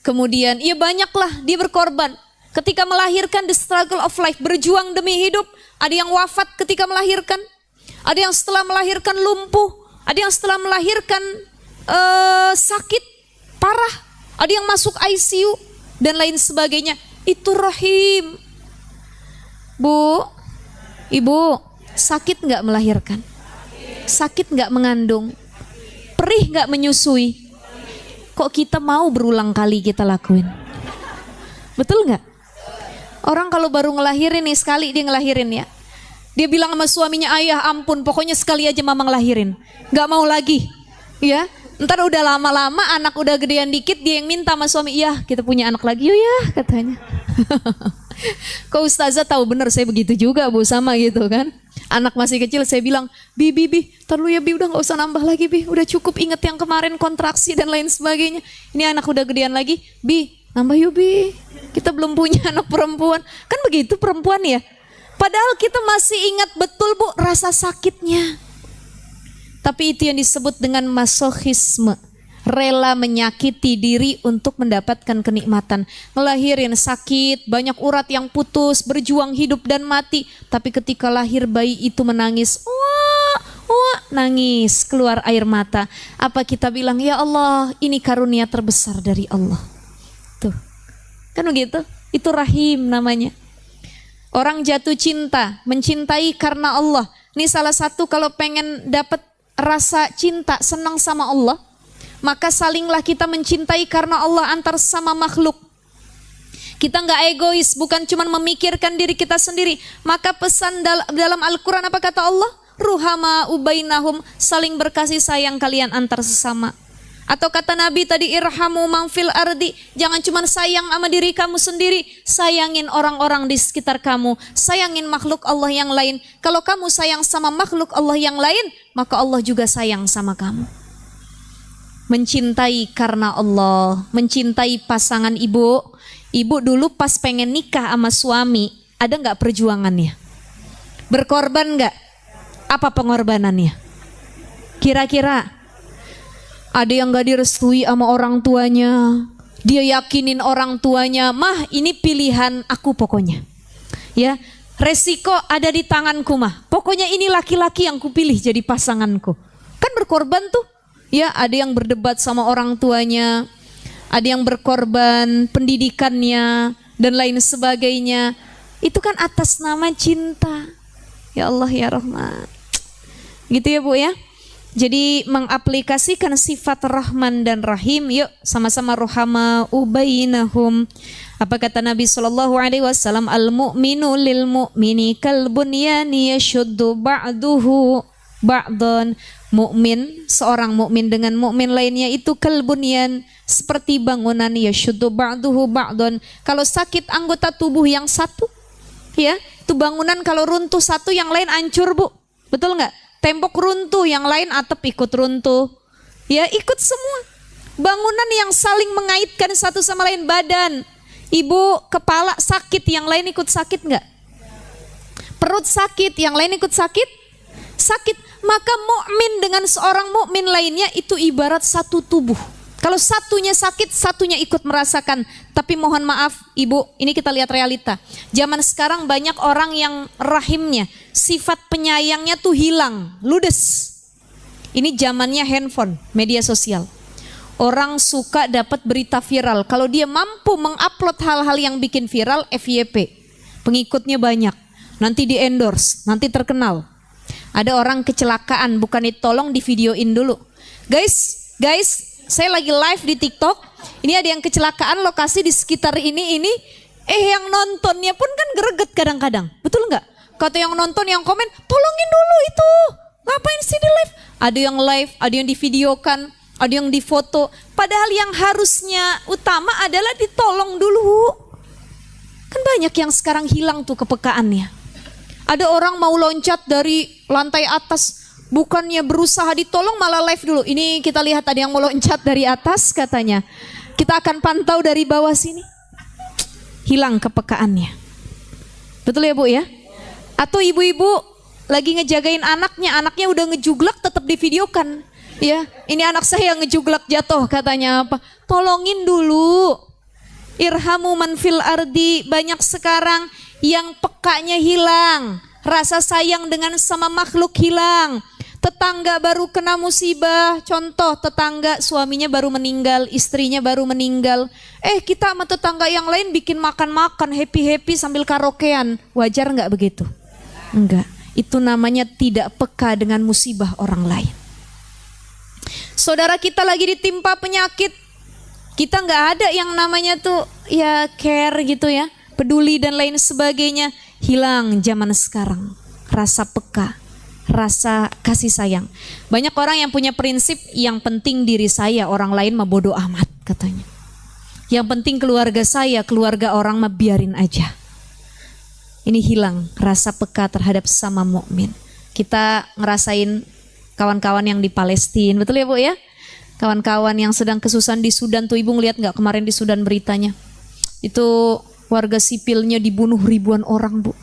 Kemudian, ya banyaklah dia berkorban. Ketika melahirkan, the struggle of life, berjuang demi hidup. Ada yang wafat ketika melahirkan, ada yang setelah melahirkan lumpuh, ada yang setelah melahirkan sakit parah, ada yang masuk ICU dan lain sebagainya. Itu Rahim. Bu, Ibu, sakit nggak melahirkan? Sakit nggak mengandung? Perih nggak menyusui? Kok kita mau berulang kali kita lakuin? Betul nggak? Orang kalau baru ngelahirin nih, sekali dia ngelahirin ya, dia bilang sama suaminya, ayah ampun pokoknya sekali aja mama ngelahirin, nggak mau lagi, ya. Ntar udah lama-lama anak udah gedean dikit, dia yang minta sama suami, iya kita punya anak lagi yuk ya, katanya. Kok ustazah tahu bener saya begitu juga bu, sama gitu kan. Anak masih kecil saya bilang, bi, ntar lu ya bi, udah gak usah nambah lagi bi, udah cukup, inget yang kemarin kontraksi dan lain sebagainya. Ini anak udah gedean lagi, bi nambah yuk bi, kita belum punya anak perempuan. Kan begitu perempuan ya. Padahal kita masih ingat betul bu rasa sakitnya. Tapi itu yang disebut dengan masokhisme. Rela menyakiti diri untuk mendapatkan kenikmatan. Ngelahirin sakit, banyak urat yang putus, berjuang hidup dan mati. Tapi ketika lahir bayi itu menangis, wah, nangis, keluar air mata. Apa kita bilang, ya Allah ini karunia terbesar dari Allah. Tuh, kan begitu? Itu Rahim namanya. Orang jatuh cinta, mencintai karena Allah. Ini salah satu kalau pengen dapat rasa cinta, senang sama Allah, maka salinglah kita mencintai karena Allah antar sama makhluk. Kita nggak egois, bukan cuma memikirkan diri kita sendiri. Maka pesan dalam Al-Quran apa kata Allah? Ruhama ubainahum, saling berkasih sayang kalian antar sesama. Atau kata Nabi tadi, irhamu mangfil ardi, jangan cuma sayang sama diri kamu sendiri, sayangin orang-orang di sekitar kamu, sayangin makhluk Allah yang lain. Kalau kamu sayang sama makhluk Allah yang lain, maka Allah juga sayang sama kamu. Mencintai karena Allah, mencintai pasangan ibu. Ibu dulu pas pengen nikah sama suami, ada nggak perjuangannya? Berkorban nggak? Apa pengorbanannya? Kira-kira? Ada yang gak direstui sama orang tuanya, dia yakinin orang tuanya, mah ini pilihan aku pokoknya, ya resiko ada di tanganku mah, pokoknya ini laki-laki yang kupilih jadi pasanganku. Kan berkorban tuh, ya. Ada yang berdebat sama orang tuanya, ada yang berkorban pendidikannya dan lain sebagainya. Itu kan atas nama cinta. Ya Allah ya Rahman. Gitu ya Bu ya. Jadi mengaplikasikan sifat Rahman dan Rahim, yuk sama-sama ruhama ubainahum. Apa kata Nabi SAW? Al-mu'minu lil mu'mini kal bunyani yashuddu ba'duhu ba'dan. Mukmin, seorang mukmin dengan mukmin lainnya itu kal bunyan, seperti bangunan, yashuddu ba'duhu ba'dan. Kalau sakit anggota tubuh yang satu, ya, itu bangunan kalau runtuh satu yang lain hancur Bu. Betul nggak? Tembok runtuh, yang lain atap ikut runtuh, ya ikut semua. Bangunan yang saling mengaitkan satu sama lain, badan. Ibu kepala sakit, yang lain ikut sakit nggak? Perut sakit, yang lain ikut sakit? Sakit. Maka mukmin dengan seorang mukmin lainnya itu ibarat satu tubuh. Kalau satunya sakit, satunya ikut merasakan. Tapi mohon maaf Ibu, ini kita lihat realita. Zaman sekarang banyak orang yang rahimnya, sifat penyayangnya tuh hilang, ludes. Ini zamannya handphone, media sosial. Orang suka dapat berita viral. Kalau dia mampu mengupload hal-hal yang bikin viral, FYP. Pengikutnya banyak. Nanti di endorse, nanti terkenal. Ada orang kecelakaan, bukan ditolong, di videoin dulu. Guys, saya lagi live di TikTok. Ini ada yang kecelakaan lokasi di sekitar ini. Yang nontonnya pun kan greget kadang-kadang. Betul nggak? Kata yang nonton, yang komen, tolongin dulu itu. Ngapain sih di live? Ada yang live, ada yang divideokan. ada yang difoto. Padahal yang harusnya utama adalah ditolong dulu. Kan banyak yang sekarang hilang tuh kepekaannya. Ada orang mau loncat dari lantai atas, bukannya berusaha ditolong malah live dulu. Ini kita lihat ada yang mau loncat dari atas katanya. Kita akan pantau dari bawah sini. Hilang kepekaannya. Betul ya Bu ya? Atau ibu-ibu lagi ngejagain anaknya udah ngejuglak tetap divideokan. Ya, ini anak saya ngejuglak jatuh katanya apa? Tolongin dulu. Irhamu man fil ardi. Banyak sekarang yang pekanya hilang, rasa sayang dengan sama makhluk hilang. Tetangga baru kena musibah, contoh tetangga suaminya baru meninggal, istrinya baru meninggal. Kita sama tetangga yang lain bikin makan-makan, happy-happy sambil karaokean. Wajar nggak begitu? Enggak, itu namanya tidak peka dengan musibah orang lain. Saudara kita lagi ditimpa penyakit, kita nggak ada yang namanya tuh ya care gitu ya, peduli dan lain sebagainya. Hilang zaman sekarang rasa peka, rasa kasih sayang. Banyak orang yang punya prinsip yang penting diri saya, orang lain mah bodo amat katanya. Yang penting keluarga saya, keluarga orang mah biarin aja. Ini hilang rasa peka terhadap sesama mukmin. Kita ngerasain kawan-kawan yang di Palestina, betul ya Bu ya? Kawan-kawan yang sedang kesusahan di Sudan tuh, ibu ngeliat nggak kemarin di Sudan beritanya? Itu warga sipilnya dibunuh ribuan orang Bu.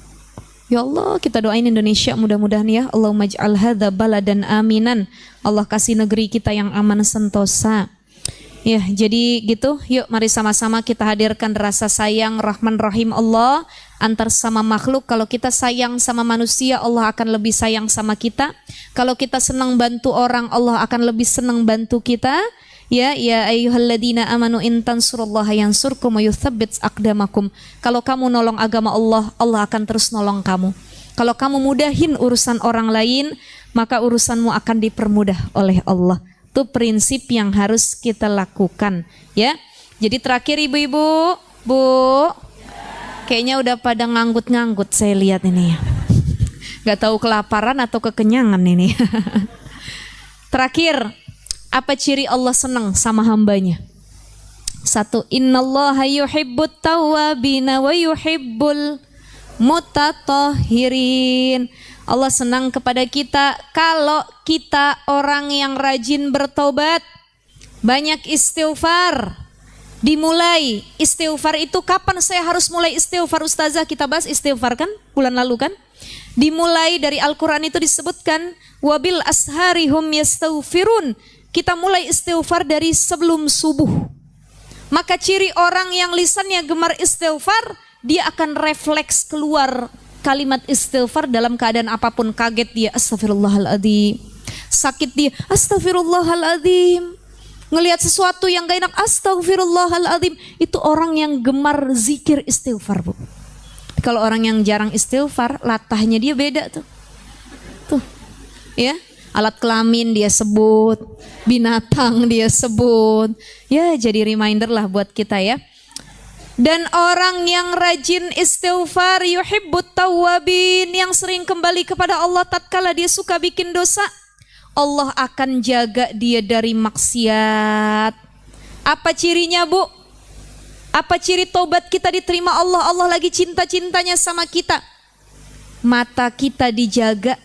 Ya Allah, kita doain Indonesia mudah-mudahan ya. Allahumma ij'al hadza baladan aminan. Allah kasih negeri kita yang aman sentosa. Ya, jadi gitu. Yuk mari sama-sama kita hadirkan rasa sayang Rahman Rahim Allah antar sama makhluk. Kalau kita sayang sama manusia, Allah akan lebih sayang sama kita. Kalau kita senang bantu orang, Allah akan lebih senang bantu kita. Ya ayyuhalladzina amanu in tansurullaha yansurkum wa yutsabbit aqdamakum. Kalau kamu nolong agama Allah, Allah akan terus nolong kamu. Kalau kamu mudahin urusan orang lain, maka urusanmu akan dipermudah oleh Allah. Itu prinsip yang harus kita lakukan, ya. Jadi terakhir ibu-ibu, Bu, kayaknya udah pada nganggut-nganggut saya lihat ini ya. Gak tahu kelaparan atau kekenyangan ini. Terakhir, apa ciri Allah senang sama hambanya? Satu, innallaha yuhibbut tawwabina wa yuhibbul mutatahhirin. Allah senang kepada kita kalau kita orang yang rajin bertobat, banyak istighfar. Dimulai istighfar itu kapan saya harus mulai istighfar Ustazah? Kita bahas istighfar kan bulan lalu kan? Dimulai dari Al-Quran itu disebutkan wabil asharihum yastaghfirun. Kita mulai istighfar dari sebelum subuh. Maka ciri orang yang lisannya gemar istighfar, dia akan refleks keluar kalimat istighfar dalam keadaan apapun. Kaget dia astagfirullahaladzim, sakit dia astagfirullahaladzim, ngelihat sesuatu yang gak enak astagfirullahaladzim. Itu orang yang gemar zikir istighfar Bu. Kalau orang yang jarang istighfar, latahnya dia beda tuh. Tuh ya, alat kelamin dia sebut, binatang dia sebut. Ya jadi reminder lah buat kita ya. Dan orang yang rajin istighfar yuhibbut tawwabin, yang sering kembali kepada Allah tatkala dia suka bikin dosa, Allah akan jaga dia dari maksiat. Apa cirinya Bu? Apa ciri tobat kita diterima Allah? Allah lagi cinta-cintanya sama kita. Mata kita dijaga,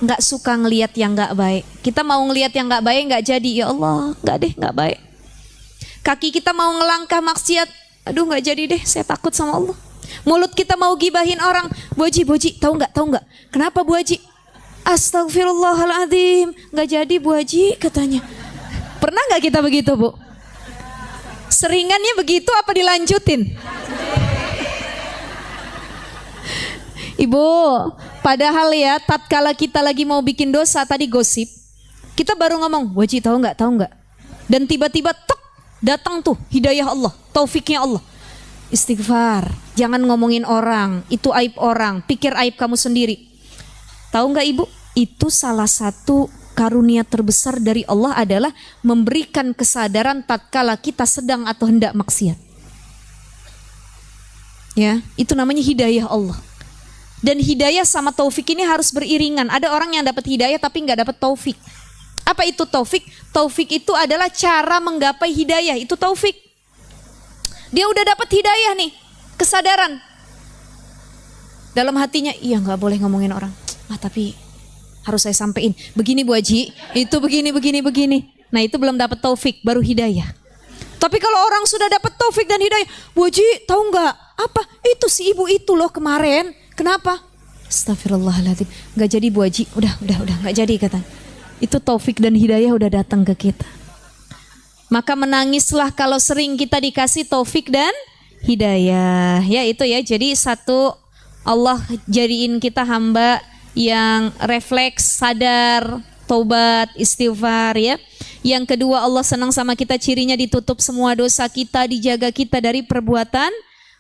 nggak suka ngelihat yang nggak baik. Kita mau ngelihat yang nggak baik nggak jadi, ya Allah nggak deh, nggak baik. Kaki kita mau ngelangkah maksiat, aduh nggak jadi deh, saya takut sama Allah. Mulut kita mau gibahin orang, Bu Haji, tahu nggak? Kenapa Bu Haji? Astagfirullahaladzim, nggak jadi Bu Haji katanya. Pernah nggak kita begitu Bu? Seringannya begitu apa dilanjutin? Ibu, padahal ya tatkala kita lagi mau bikin dosa tadi gosip, kita baru ngomong, Bu Haji tahu nggak? Dan tiba-tiba tek, datang tuh hidayah Allah, taufiknya Allah. Istighfar, jangan ngomongin orang, itu aib orang, pikir aib kamu sendiri. Tahu nggak Ibu? Itu salah satu karunia terbesar dari Allah adalah memberikan kesadaran tatkala kita sedang atau hendak maksiat. Ya, itu namanya hidayah Allah. Dan hidayah sama taufik ini harus beriringan. Ada orang yang dapat hidayah tapi nggak dapat taufik. Apa itu taufik? Taufik itu adalah cara menggapai hidayah, itu taufik. Dia udah dapat hidayah nih, kesadaran. Dalam hatinya, iya nggak boleh ngomongin orang. Tapi harus saya sampein. Begini Bu Haji, itu begini. Nah itu belum dapat taufik, baru hidayah. Tapi kalau orang sudah dapat taufik dan hidayah, Bu Haji tahu nggak? Apa? Itu si ibu itu loh kemarin. Kenapa? Astagfirullahaladzim. Nggak jadi Bu Haji, udah nggak jadi kata. Itu taufik dan hidayah udah datang ke kita. Maka menangislah kalau sering kita dikasih taufik dan hidayah. Ya itu ya. Jadi satu, Allah jadiin kita hamba yang refleks, sadar, taubat, istighfar ya. Yang kedua, Allah senang sama kita, cirinya ditutup semua dosa kita, dijaga kita dari perbuatan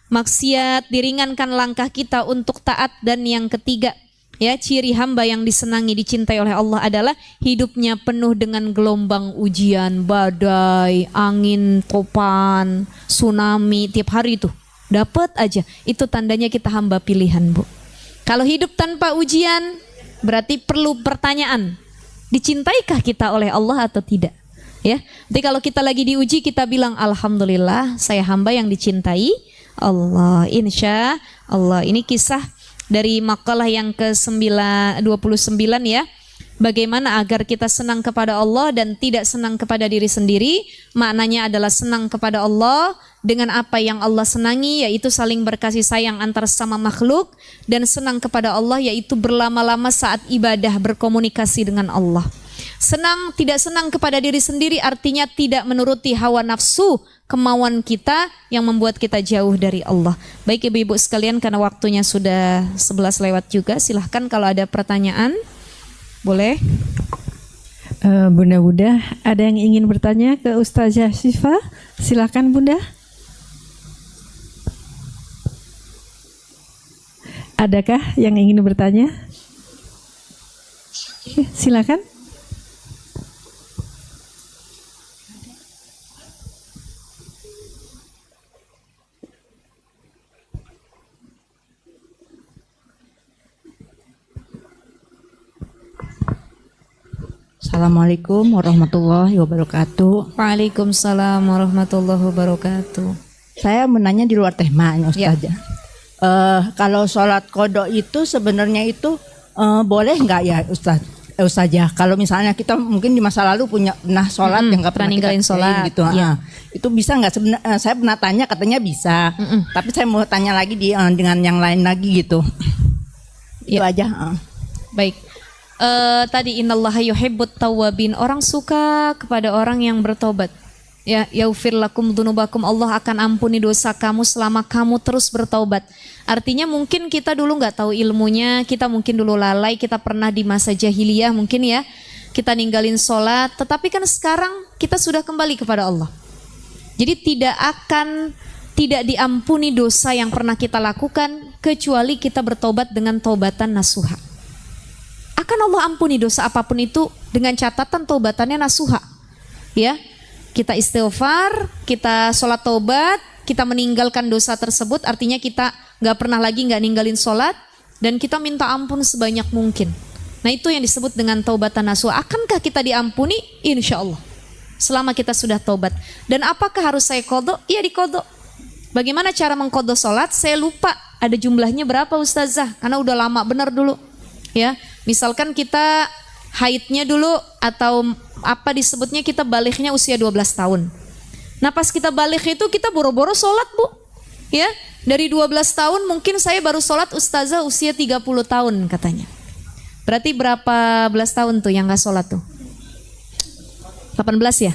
maksiat, diringankan langkah kita untuk taat. Dan yang ketiga, ya, ciri hamba yang disenangi, dicintai oleh Allah adalah hidupnya penuh dengan gelombang ujian, badai, angin, topan, tsunami, tiap hari itu dapat aja. Itu tandanya kita hamba pilihan, Bu. Kalau hidup tanpa ujian, berarti perlu pertanyaan, dicintaikah kita oleh Allah atau tidak? Ya, jadi kalau kita lagi diuji, kita bilang alhamdulillah, saya hamba yang dicintai Allah. Insya Allah. Ini kisah dari makalah yang ke-29 ya. Bagaimana agar kita senang kepada Allah dan tidak senang kepada diri sendiri. Maknanya adalah senang kepada Allah dengan apa yang Allah senangi, yaitu saling berkasih sayang antar sama makhluk. Dan senang kepada Allah yaitu berlama-lama saat ibadah, berkomunikasi dengan Allah. Senang, tidak senang kepada diri sendiri artinya tidak menuruti hawa nafsu, kemauan kita yang membuat kita jauh dari Allah. Baik ibu-ibu sekalian, karena waktunya sudah 11 lewat juga, silahkan kalau ada pertanyaan, boleh. Bunda, ada yang ingin bertanya ke Ustazah Syifa? Silahkan Bunda. Adakah yang ingin bertanya? Silakan. Assalamualaikum warahmatullahi wabarakatuh. Waalaikumsalam warahmatullahi wabarakatuh. Saya menanya di luar tema, Ustazah. Kalau sholat qada itu sebenarnya itu boleh nggak ya Ustazah? Kalau misalnya kita mungkin di masa lalu pernah sholat yang nggak pernah ninggalin sholat gitu, ya. Itu bisa nggak? Sebenarnya saya pernah tanya, katanya bisa. Tapi saya mau tanya lagi dengan yang lain lagi gitu. Itu aja. Baik. Tadi innallaha yuhibbut tawwabin, orang suka kepada orang yang bertobat. Ya, yaufir lakum dzunubakum, Allah akan ampuni dosa kamu selama kamu terus bertaubat. Artinya mungkin kita dulu nggak tahu ilmunya, kita mungkin dulu lalai, kita pernah di masa jahiliyah mungkin ya, kita ninggalin sholat, tetapi kan sekarang kita sudah kembali kepada Allah. Jadi tidak diampuni dosa yang pernah kita lakukan kecuali kita bertobat dengan taubatan nasuha. Akan Allah ampuni dosa apapun itu dengan catatan taubatannya nasuha. Ya, kita istighfar, kita sholat taubat, kita meninggalkan dosa tersebut, artinya kita nggak ninggalin sholat, dan kita minta ampun sebanyak mungkin. Nah itu yang disebut dengan taubatan nasuha. Akankah kita diampuni? Insya Allah, selama kita sudah taubat. Dan apakah harus saya qadha? Iya, diqadha. Bagaimana cara mengqadha sholat? Saya lupa ada jumlahnya berapa Ustazah, karena udah lama benar dulu. Ya, misalkan kita haidnya dulu atau apa disebutnya, kita balighnya usia 12 tahun. Nah pas kita baligh itu kita boro-boro sholat, Bu. Ya, dari 12 tahun mungkin saya baru sholat Ustazah usia 30 tahun katanya. Berarti berapa belas tahun tuh yang gak sholat tuh? 18 ya?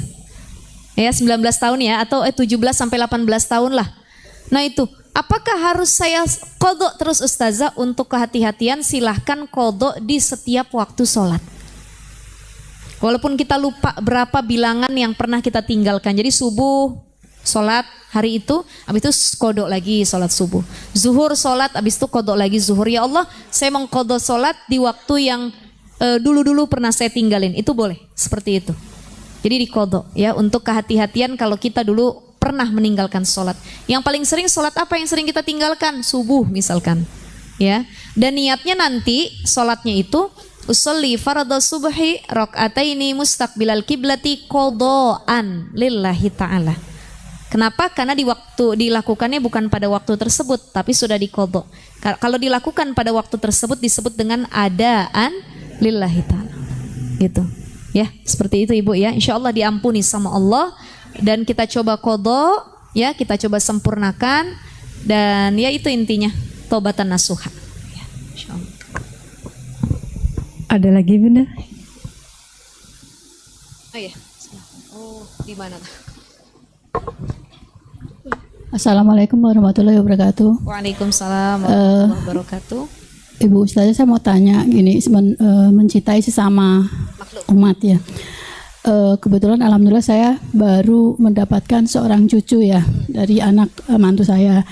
Ya 19 tahun ya, atau 17 sampai 18 tahun lah. Nah itu, apakah harus saya qadha terus Ustazah? Untuk kehati-hatian silahkan qadha di setiap waktu sholat. Walaupun kita lupa berapa bilangan yang pernah kita tinggalkan. Jadi subuh sholat hari itu, habis itu qadha lagi sholat subuh. Zuhur sholat, habis itu qadha lagi zuhur. Ya Allah, saya mau qadha sholat di waktu yang dulu-dulu pernah saya tinggalin. Itu boleh, seperti itu. Jadi diqadha ya, untuk kehati-hatian kalau kita dulu pernah meninggalkan sholat. Yang paling sering sholat apa yang sering kita tinggalkan? Subuh misalkan. Ya. Dan niatnya nanti sholatnya itu usolli fardhu subhi rakaataini mustaqbilal kiblati qadaan lillahi ta'ala. Kenapa? Karena dilakukannya bukan pada waktu tersebut, tapi sudah diqadha. Kalau dilakukan pada waktu tersebut disebut dengan adaan lillahi ta'ala. Gitu. Ya, seperti itu Ibu ya. Insyaallah diampuni sama Allah dan kita coba qadha, ya, kita coba sempurnakan dan ya itu intinya, taubatan nasuha. Ya, insyaallah. Ada lagi Bunda? Oh iya. Oh, di mana? Assalamualaikum warahmatullahi wabarakatuh. Waalaikumsalam warahmatullahi wabarakatuh. Ibu Ustazah, saya mau tanya gini, mencintai sesama umat ya. Kebetulan alhamdulillah saya baru mendapatkan seorang cucu ya dari anak mantu saya.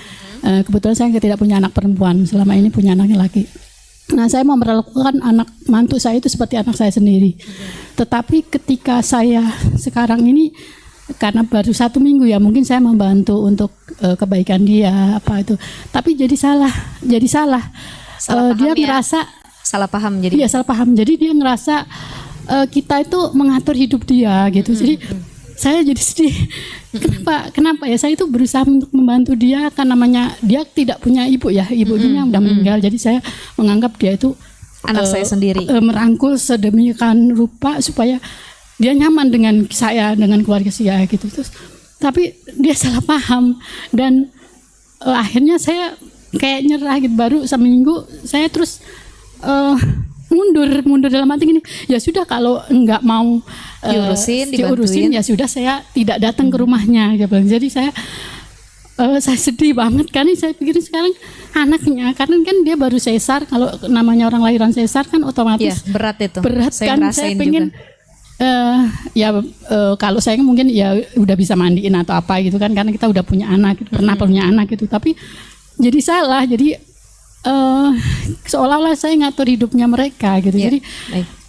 Kebetulan saya tidak punya anak perempuan, selama ini punya anak laki. Nah, saya mau memperlakukan anak mantu saya itu seperti anak saya sendiri. Tetapi ketika saya sekarang ini, karena baru 1 minggu ya, mungkin saya membantu untuk kebaikan dia apa itu. Tapi jadi salah. Dia Ya? ngerasa Salah paham jadi. Iya, salah paham. Jadi dia ngerasa kita itu mengatur hidup dia gitu. Jadi saya jadi sedih. Kenapa ya? Saya itu berusaha untuk membantu dia, kan namanya dia tidak punya ibu ya, ibunya udah meninggal. Jadi saya menganggap dia itu anak saya sendiri. Merangkul sedemikian rupa supaya dia nyaman dengan saya, dengan keluarga saya gitu. Terus tapi dia salah paham dan akhirnya saya kayak nyerah gitu. Baru seminggu saya terus mundur dalam arti gini, ya sudah kalau enggak mau diurusin ya sudah, saya tidak datang ke rumahnya gitu. Jadi saya sedih banget karena saya pikir sekarang anaknya, karena kan dia baru sesar, kalau namanya orang lahiran sesar kan otomatis ya, berat itu. Berat saya kan, saya pengen kalau saya mungkin ya udah bisa mandiin atau apa gitu kan, karena kita udah punya anak, pernah punya anak gitu. Tapi jadi salah, jadi seolah-olah saya ngatur hidupnya mereka gitu. Jadi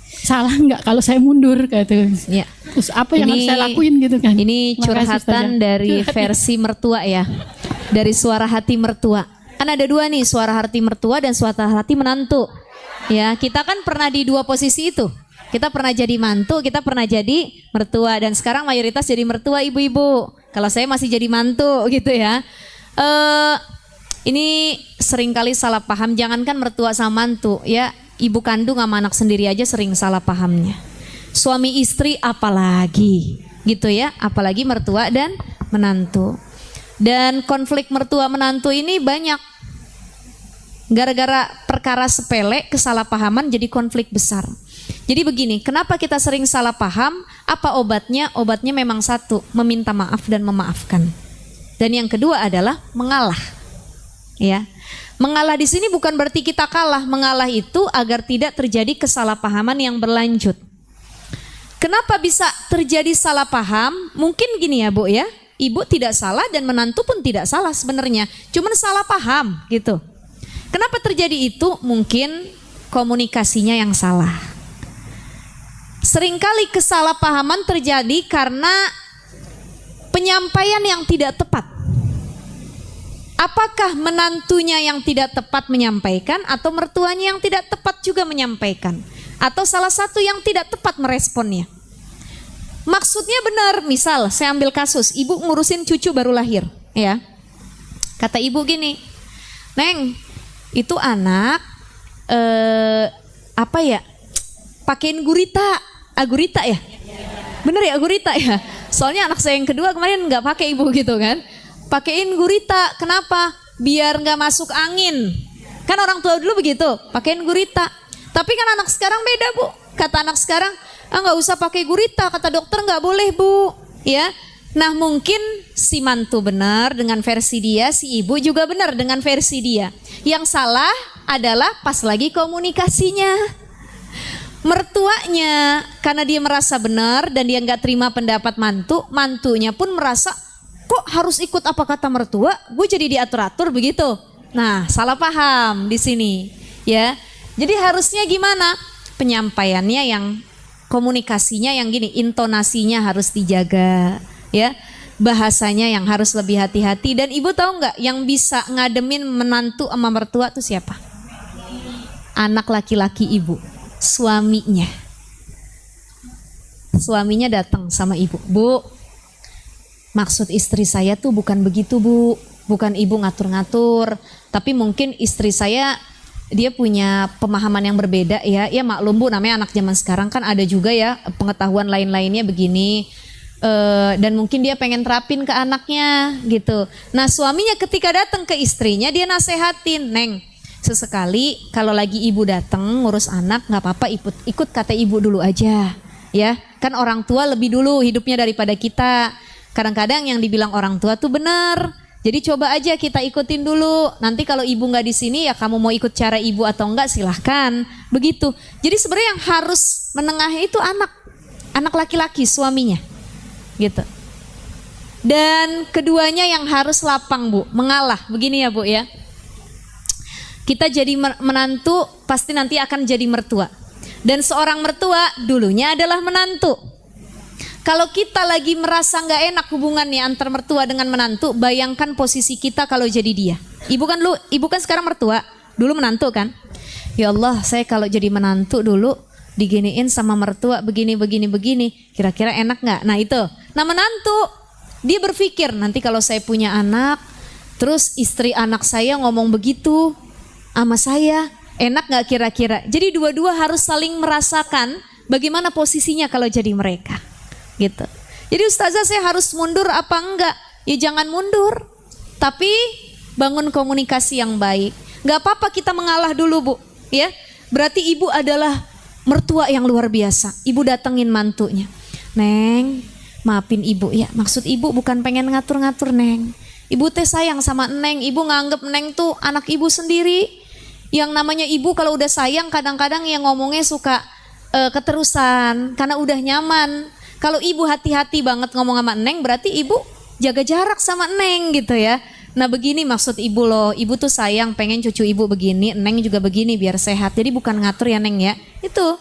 salah nggak kalau saya mundur gitu. Ya. Terus apa yang harus saya lakuin gitu kan? Ini curhatan dari versi mertua ya, dari suara hati mertua. Kan ada 2 nih, suara hati mertua dan suara hati menantu. Ya, kita kan pernah di 2 posisi itu. Kita pernah jadi mantu, kita pernah jadi mertua, dan sekarang mayoritas jadi mertua ibu-ibu. Kalau saya masih jadi mantu gitu ya. Ini seringkali salah paham, jangankan mertua sama mantu ya, ibu kandung sama anak sendiri aja sering salah pahamnya. Suami istri apalagi gitu ya, apalagi mertua dan menantu. Dan konflik mertua menantu ini banyak. Gara-gara perkara sepele, kesalahpahaman jadi konflik besar. Jadi begini, kenapa kita sering salah paham? Apa obatnya? Obatnya memang satu, meminta maaf dan memaafkan. Dan yang kedua adalah mengalah. Ya, mengalah di sini bukan berarti kita kalah. Mengalah itu agar tidak terjadi kesalahpahaman yang berlanjut. Kenapa bisa terjadi salah paham? Mungkin gini ya Bu ya, ibu tidak salah dan menantu pun tidak salah sebenarnya, cuman salah paham gitu. Kenapa terjadi itu? Mungkin komunikasinya yang salah. Seringkali kesalahpahaman terjadi karena penyampaian yang tidak tepat. Apakah menantunya yang tidak tepat menyampaikan, atau mertuanya yang tidak tepat juga menyampaikan, atau salah satu yang tidak tepat meresponnya? Maksudnya benar, misal saya ambil kasus, ibu ngurusin cucu baru lahir, ya. Kata ibu gini, Neng, itu anak apa ya? Pakein gurita, gurita ya? Bener ya, gurita ya? Soalnya anak saya yang kedua kemarin nggak pakai ibu gitu kan? Pakein gurita, kenapa? Biar nggak masuk angin. Kan orang tua dulu begitu, pakein gurita. Tapi kan anak sekarang beda Bu. Kata anak sekarang, nggak usah pakai gurita. Kata dokter nggak boleh Bu. Ya, nah mungkin si mantu benar dengan versi dia, si ibu juga benar dengan versi dia. Yang salah adalah pas lagi komunikasinya. Mertuanya karena dia merasa benar dan dia nggak terima pendapat mantu, mantunya pun merasa kok harus ikut apa kata mertua, gue jadi diatur-atur begitu. Nah, salah paham di sini, ya. Jadi harusnya gimana? Penyampaiannya yang komunikasinya yang gini, intonasinya harus dijaga, ya. Bahasanya yang harus lebih hati-hati. Dan ibu tahu nggak, yang bisa ngademin menantu sama mertua itu siapa? Anak laki-laki ibu. suaminya. Suaminya datang sama ibu, Bu, maksud istri saya tuh bukan begitu, Bu. Bukan ibu ngatur-ngatur, tapi mungkin istri saya dia punya pemahaman yang berbeda ya. Ya maklum Bu, namanya anak zaman sekarang kan ada juga ya pengetahuan lain-lainnya begini. Dan mungkin dia pengen terapin ke anaknya gitu. Nah suaminya ketika datang ke istrinya dia nasehatin, Neng, sesekali kalau lagi ibu datang ngurus anak nggak apa-apa ikut kata ibu dulu aja. Ya kan orang tua lebih dulu hidupnya daripada kita. Kadang-kadang yang dibilang orang tua tuh benar. Jadi coba aja kita ikutin dulu. Nanti kalau ibu nggak di sini ya kamu mau ikut cara ibu atau enggak silahkan. Begitu. Jadi sebenarnya yang harus menengahi itu anak laki-laki suaminya, gitu. Dan keduanya yang harus lapang Bu, mengalah. Begini ya Bu ya. Kita jadi menantu pasti nanti akan jadi mertua. Dan seorang mertua dulunya adalah menantu. Kalau kita lagi merasa nggak enak hubungannya antar mertua dengan menantu, bayangkan posisi kita kalau jadi dia. Ibu kan sekarang mertua, dulu menantu kan? Ya Allah, saya kalau jadi menantu dulu diginiin sama mertua begini. Kira-kira enak nggak? Nah itu. Nah menantu dia berpikir nanti kalau saya punya anak, terus istri anak saya ngomong begitu sama saya, enak nggak kira-kira? Jadi dua-dua harus saling merasakan bagaimana posisinya kalau jadi mereka. Gitu. Jadi ustazah saya harus mundur apa enggak? Ya jangan mundur, tapi bangun komunikasi yang baik. Gak apa-apa kita mengalah dulu Bu, ya. Berarti ibu adalah mertua yang luar biasa. Ibu datengin mantunya, Neng, maafin ibu ya. Maksud ibu bukan pengen ngatur-ngatur Neng. Ibu teh sayang sama Neng. Ibu nganggep Neng tuh anak ibu sendiri. Yang namanya ibu kalau udah sayang kadang-kadang yang ngomongnya suka keterusan karena udah nyaman. Kalau ibu hati-hati banget ngomong sama Neng, berarti ibu jaga jarak sama Neng gitu ya. Nah begini maksud ibu loh, ibu tuh sayang pengen cucu ibu begini, Neng juga begini biar sehat. Jadi bukan ngatur ya Neng ya, itu.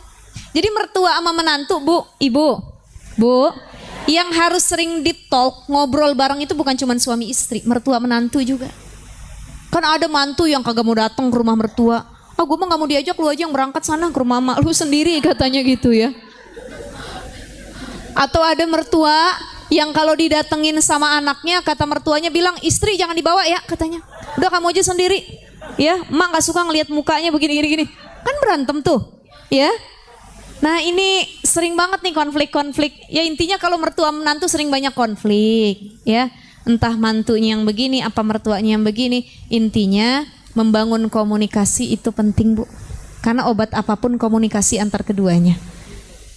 Jadi mertua sama menantu Bu, yang harus sering di-talk, ngobrol bareng itu bukan cuma suami istri, mertua menantu juga. Kan ada mantu yang kagak mau datang ke rumah mertua. Ah gue mah gak mau diajak, lu aja yang berangkat sana ke rumah mak lu sendiri katanya gitu ya. Atau ada mertua yang kalau didatengin sama anaknya kata mertuanya bilang istri jangan dibawa ya katanya. Udah kamu aja sendiri. Ya, emak gak suka ngelihat mukanya begini-gini. Kan berantem tuh. Ya. Nah ini sering banget nih konflik-konflik. Ya intinya kalau mertua menantu sering banyak konflik. Ya. Entah mantunya yang begini apa mertuanya yang begini. Intinya membangun komunikasi itu penting Bu. Karena obat apapun komunikasi antar keduanya.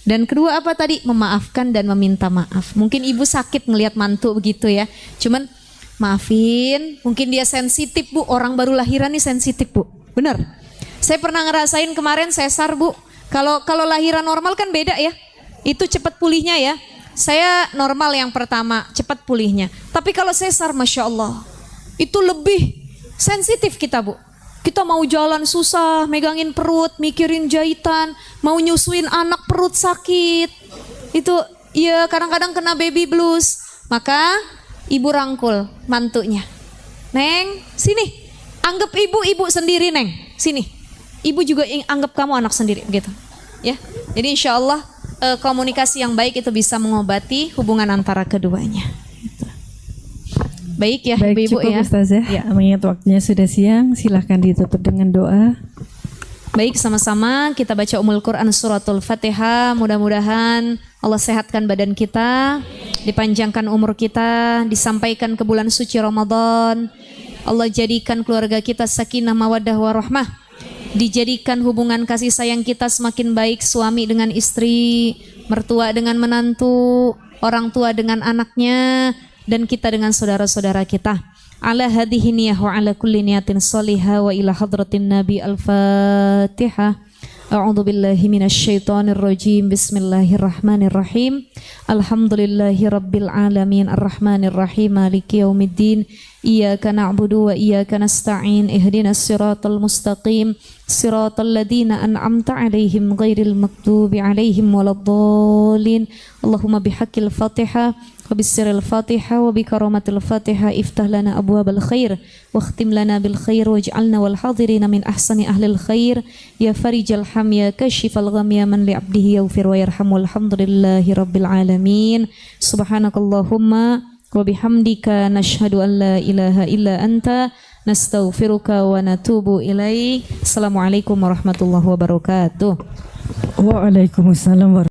Dan kedua apa tadi? Memaafkan dan meminta maaf. Mungkin ibu sakit ngelihat mantu begitu ya. Cuman maafin, mungkin dia sensitif Bu. Orang baru lahiran nih sensitif Bu. Bener. Saya pernah ngerasain kemarin sesar Bu. Kalau lahiran normal kan beda ya. Itu cepat pulihnya ya. Saya normal yang pertama, cepat pulihnya. Tapi kalau sesar Masya Allah, itu lebih sensitif kita Bu. Kita mau jalan susah, megangin perut, mikirin jahitan, mau nyusuin anak perut sakit. Itu ya kadang-kadang kena baby blues. Maka ibu rangkul mantunya. Neng, sini. Anggap ibu sendiri Neng. Sini. Ibu juga anggap kamu anak sendiri gitu. Ya. Jadi insya Allah komunikasi yang baik itu bisa mengobati hubungan antara keduanya. Baik ya Baik, ibu cukup, ya. Ustazah. Ya. Mengingat waktunya sudah siang, silahkan ditutup dengan doa. Baik, sama-sama kita baca Ummul Quran suratul Fatihah. Mudah-mudahan Allah sehatkan badan kita, dipanjangkan umur kita, disampaikan ke bulan suci Ramadan. Allah jadikan keluarga kita sakinah mawaddah warahmah. Dijadikan hubungan kasih sayang kita semakin baik, suami dengan istri, mertua dengan menantu, orang tua dengan anaknya, dan kita dengan saudara-saudara kita. Ala hadhihi niyah wa ala kulli niyatin salihah wa ila hadratin nabi al-fatihah. A'udzu billahi minasy syaithanir rajim. Bismillahirrahmanirrahim. Alhamdulillahi rabbil alamin arrahmanir rahim maliki yaumiddin. Iyyaka na'budu wa iyyaka nasta'in. Ihdinas siratal mustaqim. Siratal ladzina an'amta 'alaihim ghairil maghdubi 'alaihim waladdallin. Allahumma bihaqqil Fatihah وبسر الفاتحة وبكرامة الفاتحة افتح لنا أبواب الخير واختم لنا بالخير واجعلنا والحاضرين من أحسن أهل الخير يا فرج الحم يا كشف الغم يا من لعبده يغفر ويرحم والحمد لله رب العالمين سبحانك اللهم وبحمدك نشهد أن لا إله إلا أنت نستغفرك ونتوب إليك. Assalamualaikum warahmatullahi wabarakatuh. Waalaikumsalam warahmatullahi